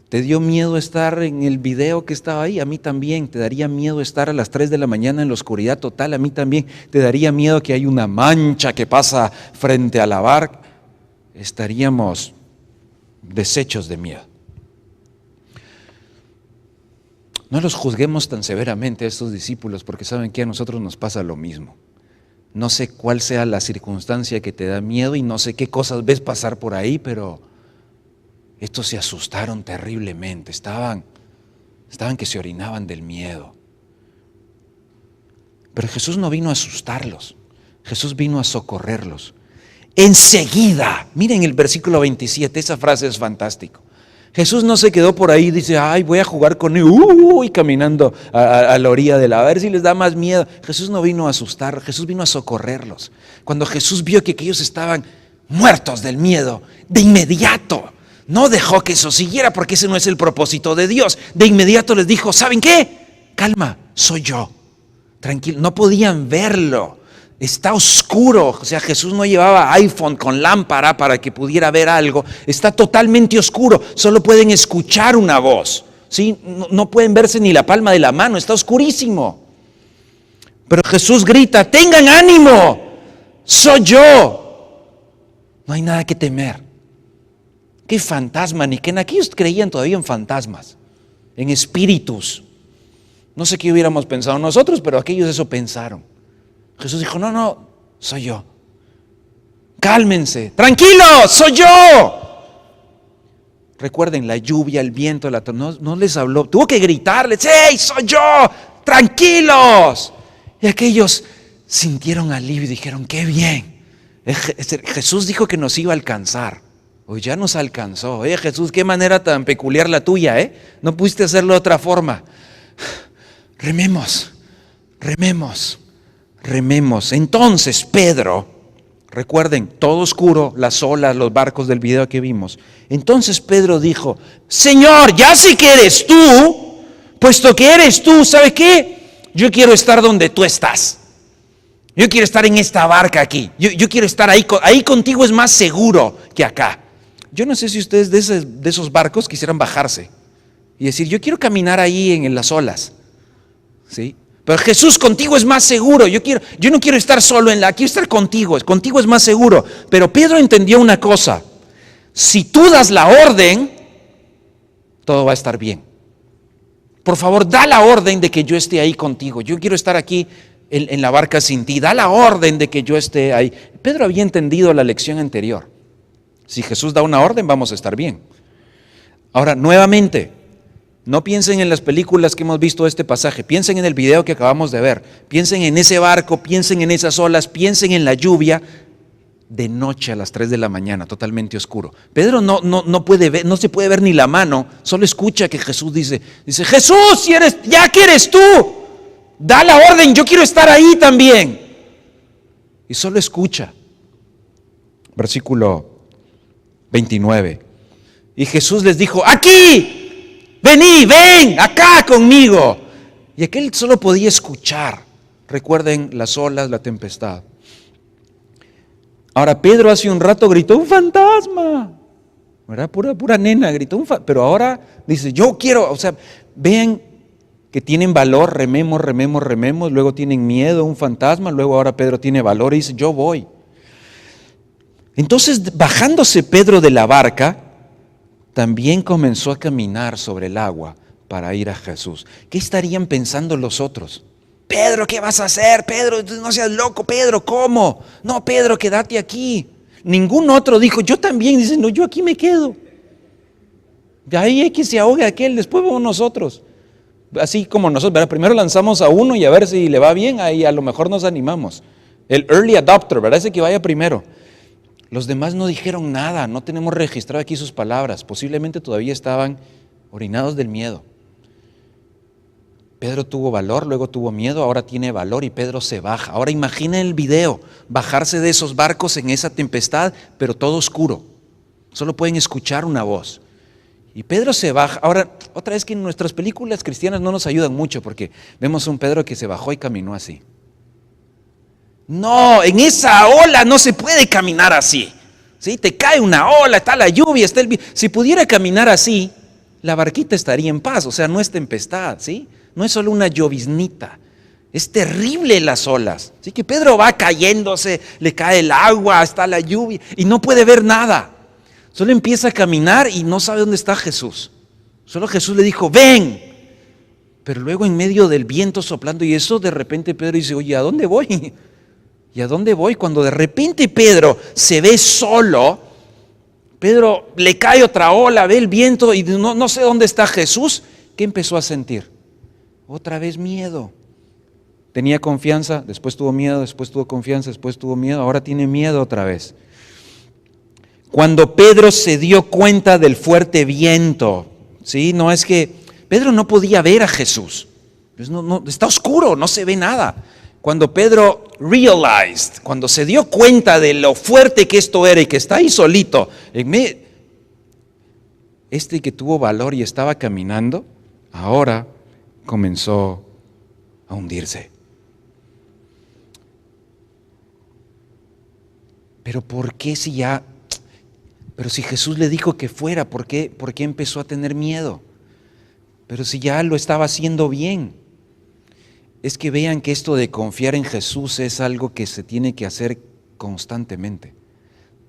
¿Te dio miedo estar en el video que estaba ahí? A mí también. ¿Te daría miedo estar a las 3 de la mañana en la oscuridad total? A mí también. ¿Te daría miedo que hay una mancha que pasa frente a la barca? Estaríamos deshechos de miedo. No los juzguemos tan severamente a estos discípulos porque saben que a nosotros nos pasa lo mismo. No sé cuál sea la circunstancia que te da miedo y no sé qué cosas ves pasar por ahí, pero estos se asustaron terriblemente, estaban que se orinaban del miedo. Pero Jesús no vino a asustarlos, Jesús vino a socorrerlos. Enseguida, miren el versículo 27, esa frase es fantástica. Jesús no se quedó por ahí y dice, ay, voy a jugar con él, y caminando a la orilla de la, a ver si les da más miedo. Jesús no vino a asustar, Jesús vino a socorrerlos. Cuando Jesús vio que aquellos estaban muertos del miedo, de inmediato, no dejó que eso siguiera porque ese no es el propósito de Dios. De inmediato les dijo, ¿saben qué? Calma, soy yo. Tranquilo, no podían verlo. Está oscuro, o sea, Jesús no llevaba iPhone con lámpara para que pudiera ver algo. Está totalmente oscuro, solo pueden escuchar una voz, ¿sí? No pueden verse ni la palma de la mano, está oscurísimo. Pero Jesús grita, tengan ánimo, soy yo. No hay nada que temer. ¿Qué fantasma? Ni que en aquellos creían todavía en fantasmas, en espíritus. No sé qué hubiéramos pensado nosotros, pero aquellos eso pensaron. Jesús dijo, no, soy yo. Cálmense, tranquilos, soy yo. Recuerden, la lluvia, el viento, no les habló, tuvo que gritarles, ¡hey, soy yo! ¡Tranquilos! Y aquellos sintieron alivio y dijeron, ¡qué bien! Jesús dijo que nos iba a alcanzar. Hoy ya nos alcanzó. Jesús, qué manera tan peculiar la tuya, ¿eh? No pudiste hacerlo de otra forma. Rememos. Entonces Pedro, recuerden, todo oscuro, las olas, los barcos del video que vimos. Entonces Pedro dijo, Señor, ya sé que eres tú, puesto que eres tú, ¿sabe qué? Yo quiero estar donde tú estás. Yo quiero estar en esta barca aquí. Yo quiero estar ahí contigo, es más seguro que acá. Yo no sé si ustedes de esos barcos quisieran bajarse y decir, yo quiero caminar ahí en las olas, ¿sí? Pero Jesús, contigo es más seguro. Yo no quiero estar solo quiero estar contigo es más seguro. Pero Pedro entendió una cosa: si tú das la orden, todo va a estar bien. Por favor, da la orden de que yo esté ahí contigo. Yo quiero estar aquí en la barca sin ti, da la orden de que yo esté ahí. Pedro había entendido la lección anterior. Si Jesús da una orden, vamos a estar bien. Ahora, nuevamente, no piensen en las películas que hemos visto de este pasaje, piensen en el video que acabamos de ver, piensen en ese barco, piensen en esas olas, piensen en la lluvia, de noche a las 3 de la mañana, totalmente oscuro. Pedro no puede ver, no se puede ver ni la mano, solo escucha que Jesús dice, Jesús, ya que eres tú, da la orden, yo quiero estar ahí también. Y solo escucha. Versículo 29. Y Jesús les dijo, aquí, ven acá conmigo. Y aquel solo podía escuchar. Recuerden las olas, la tempestad. Ahora Pedro hace un rato gritó un fantasma, ¿verdad? Pura nena, gritó pero ahora dice, yo quiero, vean que tienen valor, rememos, luego tienen miedo, un fantasma, luego ahora Pedro tiene valor y dice, yo voy. Entonces, bajándose Pedro de la barca, también comenzó a caminar sobre el agua para ir a Jesús. ¿Qué estarían pensando los otros? Pedro, ¿qué vas a hacer? Pedro, no seas loco, Pedro, ¿cómo? No, Pedro, quédate aquí. Ningún otro dijo, yo también. Dicen, no, yo aquí me quedo. De ahí hay que se ahogue aquel, después vamos nosotros. Así como nosotros, ¿verdad? Primero lanzamos a uno y a ver si le va bien, ahí a lo mejor nos animamos. El early adopter, ¿verdad? Ese que vaya primero. Los demás no dijeron nada, no tenemos registrado aquí sus palabras. Posiblemente todavía estaban orinados del miedo. Pedro tuvo valor, luego tuvo miedo, ahora tiene valor y Pedro se baja. Ahora imaginen el video, bajarse de esos barcos en esa tempestad, pero todo oscuro. Solo pueden escuchar una voz. Y Pedro se baja. Ahora, otra vez que en nuestras películas cristianas no nos ayudan mucho porque vemos a un Pedro que se bajó y caminó así. No, en esa ola no se puede caminar así. ¿Sí? Te cae una ola, está la lluvia, está el... Si pudiera caminar así, la barquita estaría en paz, no es tempestad, ¿sí? No es solo una lloviznita, es terrible las olas. Así que Pedro va cayéndose, le cae el agua, está la lluvia y no puede ver nada. Solo empieza a caminar y no sabe dónde está Jesús. Solo Jesús le dijo, ven. Pero luego en medio del viento soplando y eso, de repente Pedro dice, oye, ¿a dónde voy? ¿Y a dónde voy? Cuando de repente Pedro se ve solo, Pedro le cae otra ola, ve el viento y no sé dónde está Jesús. ¿Qué empezó a sentir? Otra vez miedo. Tenía confianza, después tuvo miedo, después tuvo confianza, después tuvo miedo, ahora tiene miedo otra vez. Cuando Pedro se dio cuenta del fuerte viento, ¿sí? No es que Pedro no podía ver a Jesús. No, está oscuro, no se ve nada. Cuando Pedro cuando se dio cuenta de lo fuerte que esto era y que está ahí solito, que tuvo valor y estaba caminando, ahora comenzó a hundirse. Pero ¿por qué pero si Jesús le dijo que fuera, ¿por qué empezó a tener miedo? Pero si ya lo estaba haciendo bien. Es que vean que esto de confiar en Jesús es algo que se tiene que hacer constantemente.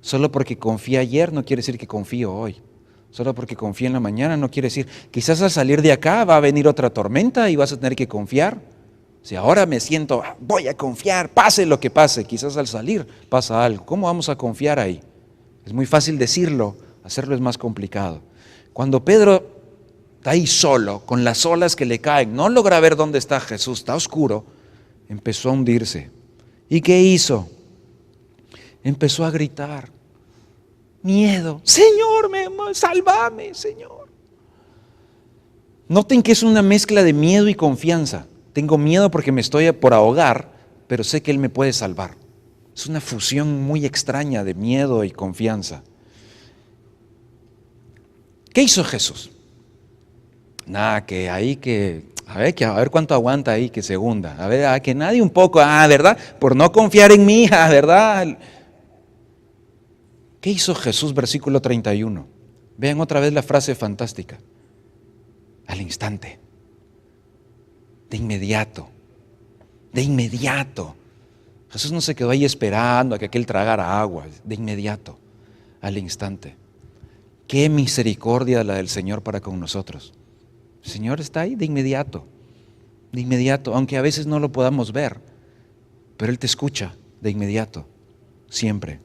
Solo porque confíe ayer no quiere decir que confío hoy. Solo porque confíe en la mañana no quiere decir, quizás al salir de acá va a venir otra tormenta y vas a tener que confiar. Si ahora me siento, voy a confiar, pase lo que pase, quizás al salir pasa algo. ¿Cómo vamos a confiar ahí? Es muy fácil decirlo, hacerlo es más complicado. Cuando Pedro está ahí solo, con las olas que le caen, no logra ver dónde está Jesús, está oscuro, empezó a hundirse. ¿Y qué hizo? Empezó a gritar, miedo, Señor, sálvame, Señor. Noten que es una mezcla de miedo y confianza. Tengo miedo porque me estoy por ahogar, pero sé que Él me puede salvar. Es una fusión muy extraña de miedo y confianza. ¿Qué hizo Jesús? Nada, a ver cuánto aguanta ahí, que se hunda. A ver, que nadie un poco, ¿verdad? Por no confiar en mí, ¿verdad? ¿Qué hizo Jesús? Versículo 31. Vean otra vez la frase fantástica. Al instante. De inmediato. Jesús no se quedó ahí esperando a que aquel tragara agua. De inmediato. Al instante. Qué misericordia la del Señor para con nosotros. El Señor está ahí de inmediato, aunque a veces no lo podamos ver. pero Él te escucha de inmediato, siempre.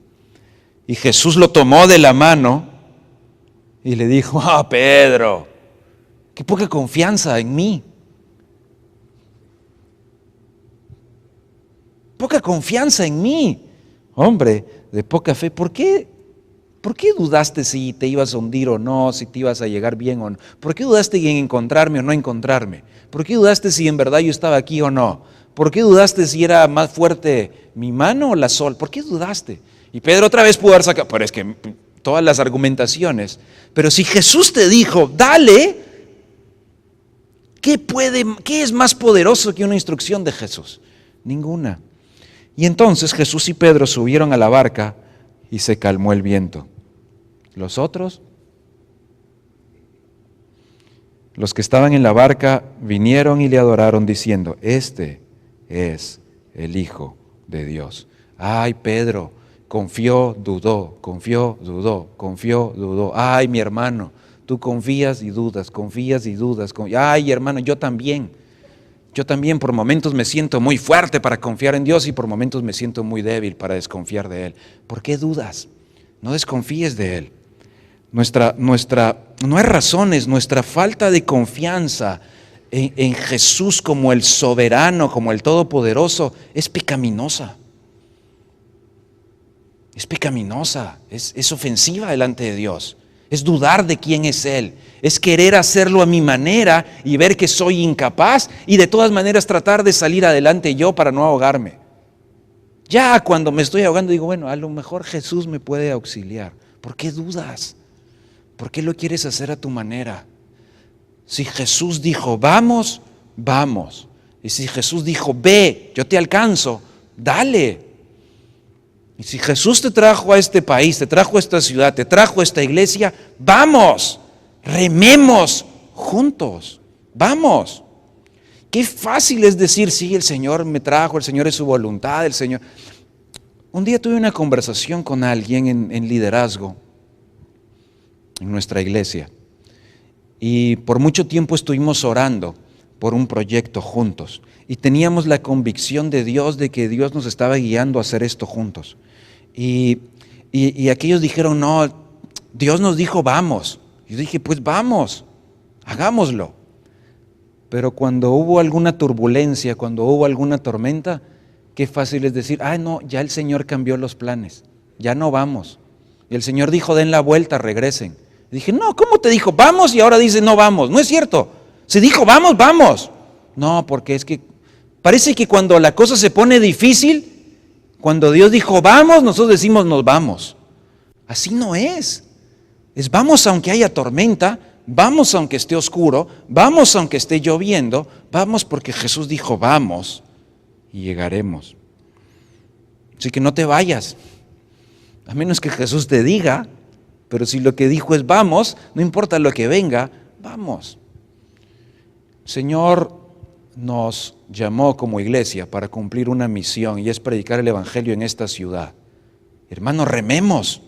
Y Jesús lo tomó de la mano y le dijo: Pedro, qué poca confianza en mí. Poca confianza en mí. Hombre de poca fe, ¿por qué dudaste si te ibas a hundir o no, si te ibas a llegar bien o no? ¿Por qué dudaste en encontrarme o no encontrarme? ¿Por qué dudaste si en verdad yo estaba aquí o no? ¿Por qué dudaste si era más fuerte mi mano o la sol? ¿Por qué dudaste? Y Pedro otra vez pudo haber sacado, pero es que todas las argumentaciones. Pero si Jesús te dijo, dale, ¿qué es más poderoso que una instrucción de Jesús? Ninguna. Y entonces Jesús y Pedro subieron a la barca y se calmó el viento. Los otros, los que estaban en la barca, vinieron y le adoraron diciendo: este es el Hijo de Dios. Ay, Pedro, confió, dudó, confió, dudó, confió, dudó. Ay, mi hermano, tú confías y dudas, confías y dudas. Ay, hermano, yo también por momentos me siento muy fuerte para confiar en Dios y por momentos me siento muy débil para desconfiar de Él. ¿Por qué dudas? No desconfíes de Él. No hay razones, nuestra falta de confianza en Jesús como el soberano, como el todopoderoso, es pecaminosa. Es pecaminosa, es ofensiva delante de Dios. Es dudar de quién es Él, es querer hacerlo a mi manera y ver que soy incapaz y de todas maneras tratar de salir adelante yo para no ahogarme. Ya cuando me estoy ahogando digo, bueno, a lo mejor Jesús me puede auxiliar. ¿Por qué dudas? ¿Por qué lo quieres hacer a tu manera? Si Jesús dijo, vamos, vamos. Y si Jesús dijo, ve, yo te alcanzo, dale. Y si Jesús te trajo a este país, te trajo a esta ciudad, te trajo a esta iglesia, vamos, rememos juntos, vamos. Qué fácil es decir, sí, el Señor me trajo, el Señor es su voluntad, el Señor. Un día tuve una conversación con alguien en liderazgo en nuestra iglesia y por mucho tiempo estuvimos orando por un proyecto juntos y teníamos la convicción de Dios de que Dios nos estaba guiando a hacer esto juntos. Y aquellos dijeron, no, Dios nos dijo vamos. Yo dije, pues vamos, hagámoslo. Pero cuando hubo alguna turbulencia, cuando hubo alguna tormenta, qué fácil es decir, no, ya el Señor cambió los planes, ya no vamos. Y el Señor dijo, den la vuelta, regresen. Y dije, no, ¿cómo te dijo vamos y ahora dice no vamos? No es cierto, se dijo vamos, vamos. No, porque es que parece que cuando la cosa se pone difícil, cuando Dios dijo vamos, nosotros decimos nos vamos. Así no es. Es vamos aunque haya tormenta, vamos aunque esté oscuro, vamos aunque esté lloviendo, vamos porque Jesús dijo vamos y llegaremos. Así que no te vayas, a menos que Jesús te diga, pero si lo que dijo es vamos, no importa lo que venga, vamos. Señor nos llamó como iglesia para cumplir una misión y es predicar el evangelio en esta ciudad. Hermanos, rememos.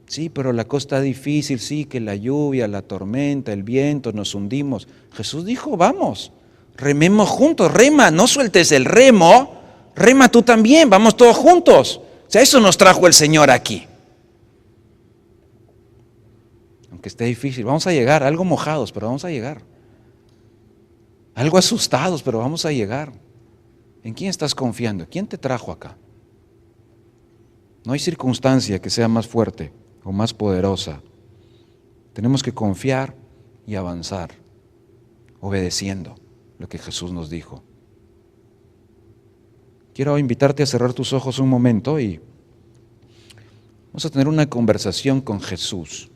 Sí, pero la cosa está difícil, sí, que la lluvia, la tormenta, el viento, nos hundimos. Jesús dijo, vamos, rememos juntos, rema, no sueltes el remo, rema tú también, vamos todos juntos. O sea, eso nos trajo el Señor aquí. Aunque esté difícil, vamos a llegar, algo mojados, pero vamos a llegar. Algo asustados, pero vamos a llegar. ¿En quién estás confiando? ¿Quién te trajo acá? No hay circunstancia que sea más fuerte o más poderosa. Tenemos que confiar y avanzar, obedeciendo lo que Jesús nos dijo. Quiero invitarte a cerrar tus ojos un momento y vamos a tener una conversación con Jesús.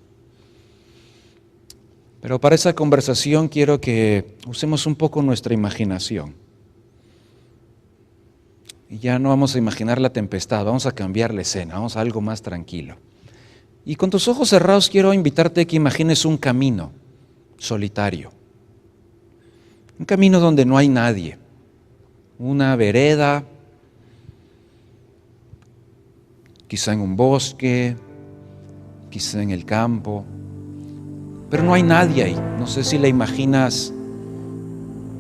Pero para esa conversación quiero que usemos un poco nuestra imaginación. Y ya no vamos a imaginar la tempestad, vamos a cambiar la escena, vamos a algo más tranquilo. Y con tus ojos cerrados quiero invitarte a que imagines un camino solitario. Un camino donde no hay nadie. Una vereda, quizá en un bosque, quizá en el campo. Pero no hay nadie ahí. No sé si la imaginas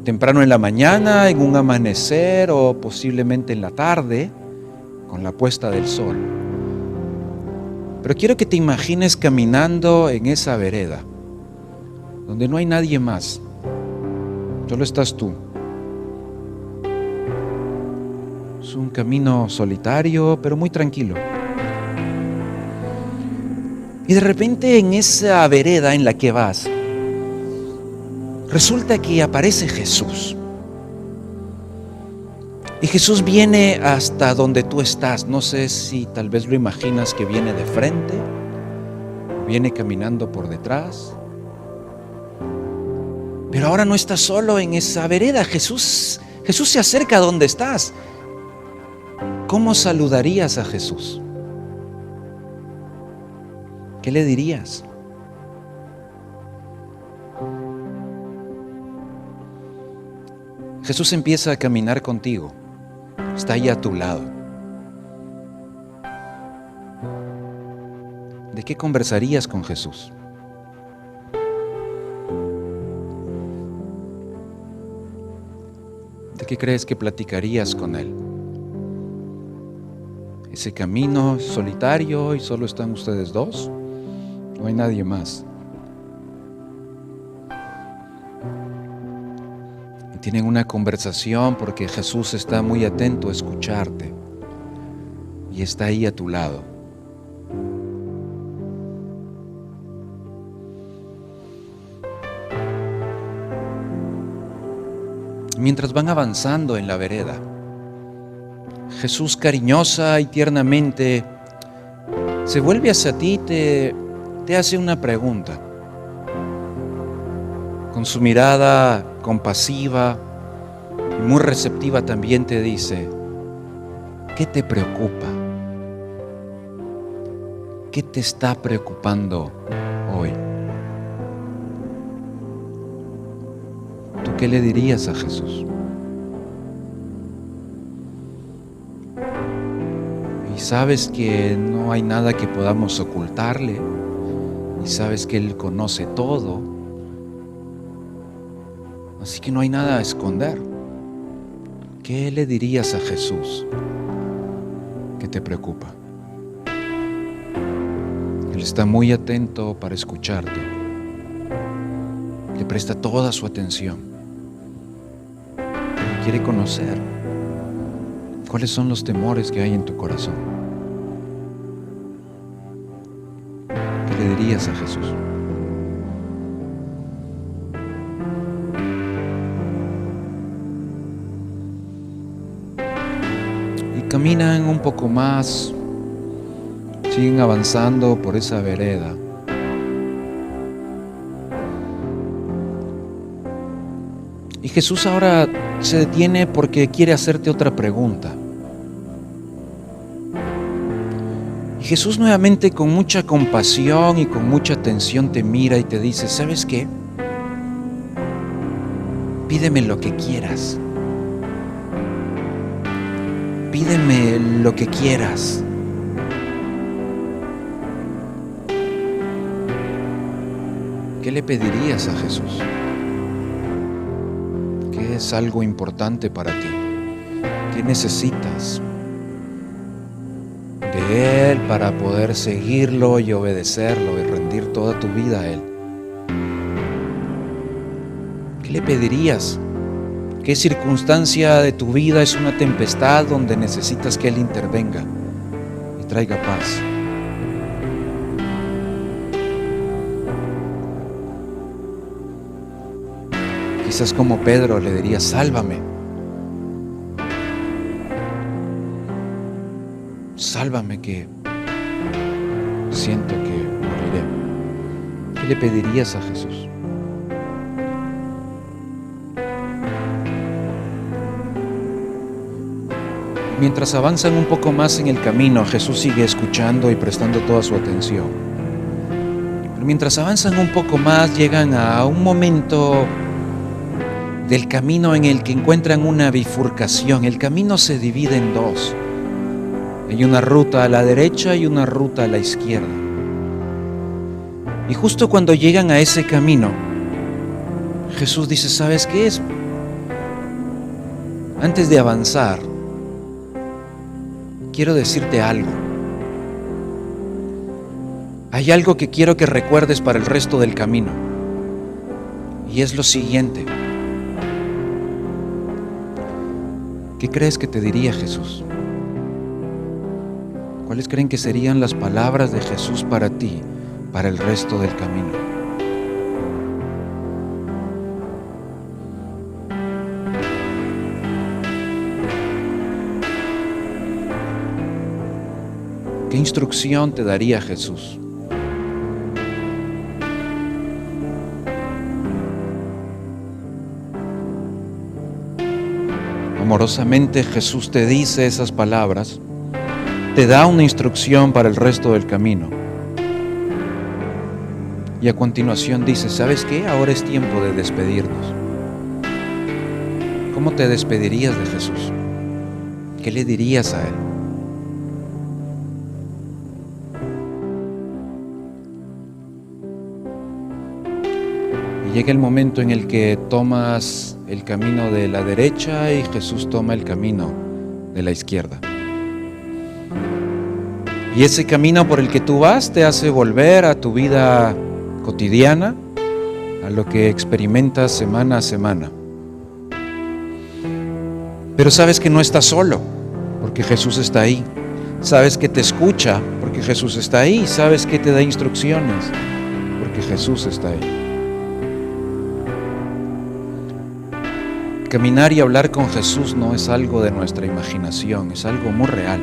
temprano en la mañana, en un amanecer o posiblemente en la tarde, con la puesta del sol. Pero quiero que te imagines caminando en esa vereda, donde no hay nadie más, solo estás tú. Es un camino solitario, pero muy tranquilo. Y de repente en esa vereda en la que vas, resulta que aparece Jesús. Y Jesús viene hasta donde tú estás. No sé si tal vez lo imaginas que viene de frente, viene caminando por detrás. Pero ahora no estás solo en esa vereda. Jesús se acerca a donde estás. ¿Cómo saludarías a Jesús? ¿Qué le dirías? Jesús empieza a caminar contigo. Está ahí a tu lado. ¿De qué conversarías con Jesús? ¿De qué crees que platicarías con Él? ¿Ese camino solitario y solo están ustedes dos? No hay nadie más. Y tienen una conversación porque Jesús está muy atento a escucharte y está ahí a tu lado. Mientras van avanzando en la vereda, Jesús cariñosa y tiernamente se vuelve hacia ti y te hace una pregunta. Con su mirada compasiva y muy receptiva también te dice: ¿qué te preocupa? ¿Qué te está preocupando hoy? ¿Tú qué le dirías a Jesús? Y sabes que no hay nada que podamos ocultarle, y sabes que Él conoce todo, así que no hay nada a esconder. ¿Qué le dirías a Jesús que te preocupa? Él está muy atento para escucharte, le presta toda su atención, pero quiere conocer cuáles son los temores que hay en tu corazón. ¿Qué le dirías a Jesús? Y caminan un poco más, siguen avanzando por esa vereda. Y Jesús ahora se detiene porque quiere hacerte otra pregunta. Y Jesús nuevamente, con mucha compasión y con mucha atención, te mira y te dice: ¿sabes qué? Pídeme lo que quieras. Pídeme lo que quieras. ¿Qué le pedirías a Jesús? ¿Qué es algo importante para ti? ¿Qué necesitas de Él para poder seguirlo y obedecerlo y rendir toda tu vida a Él? ¿Qué le pedirías? ¿Qué circunstancia de tu vida es una tempestad donde necesitas que Él intervenga y traiga paz? Quizás como Pedro le diría: sálvame. Sálvame, que siento que moriré. ¿Qué le pedirías a Jesús? Mientras avanzan un poco más en el camino, Jesús sigue escuchando y prestando toda su atención. Pero mientras avanzan un poco más, llegan a un momento del camino en el que encuentran una bifurcación. El camino se divide en dos. Hay una ruta a la derecha y una ruta a la izquierda. Y justo cuando llegan a ese camino, Jesús dice: ¿sabes qué es? Antes de avanzar, quiero decirte algo. Hay algo que quiero que recuerdes para el resto del camino. Y es lo siguiente. ¿Qué crees que te diría Jesús? ¿Cuáles creen que serían las palabras de Jesús para ti, para el resto del camino? ¿Qué instrucción te daría Jesús? Amorosamente Jesús te dice esas palabras, te da una instrucción para el resto del camino. Y a continuación dice, ¿sabes qué? Ahora es tiempo de despedirnos. ¿Cómo te despedirías de Jesús? ¿Qué le dirías a Él? Y llega el momento en el que tomas el camino de la derecha y Jesús toma el camino de la izquierda. Y ese camino por el que tú vas te hace volver a tu vida cotidiana, a lo que experimentas semana a semana. Pero sabes que no estás solo, porque Jesús está ahí. Sabes que te escucha, porque Jesús está ahí. Sabes que te da instrucciones, porque Jesús está ahí. Caminar y hablar con Jesús no es algo de nuestra imaginación, es algo muy real.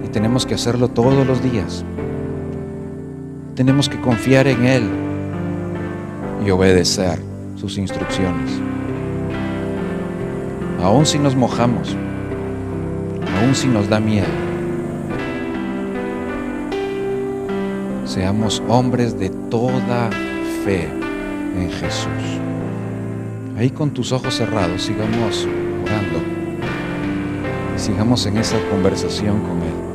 Y tenemos que hacerlo todos los días. Tenemos que confiar en Él y obedecer sus instrucciones. Aun si nos mojamos, aun si nos da miedo, seamos hombres de toda fe en Jesús. Ahí con tus ojos cerrados, sigamos orando y sigamos en esa conversación con Él.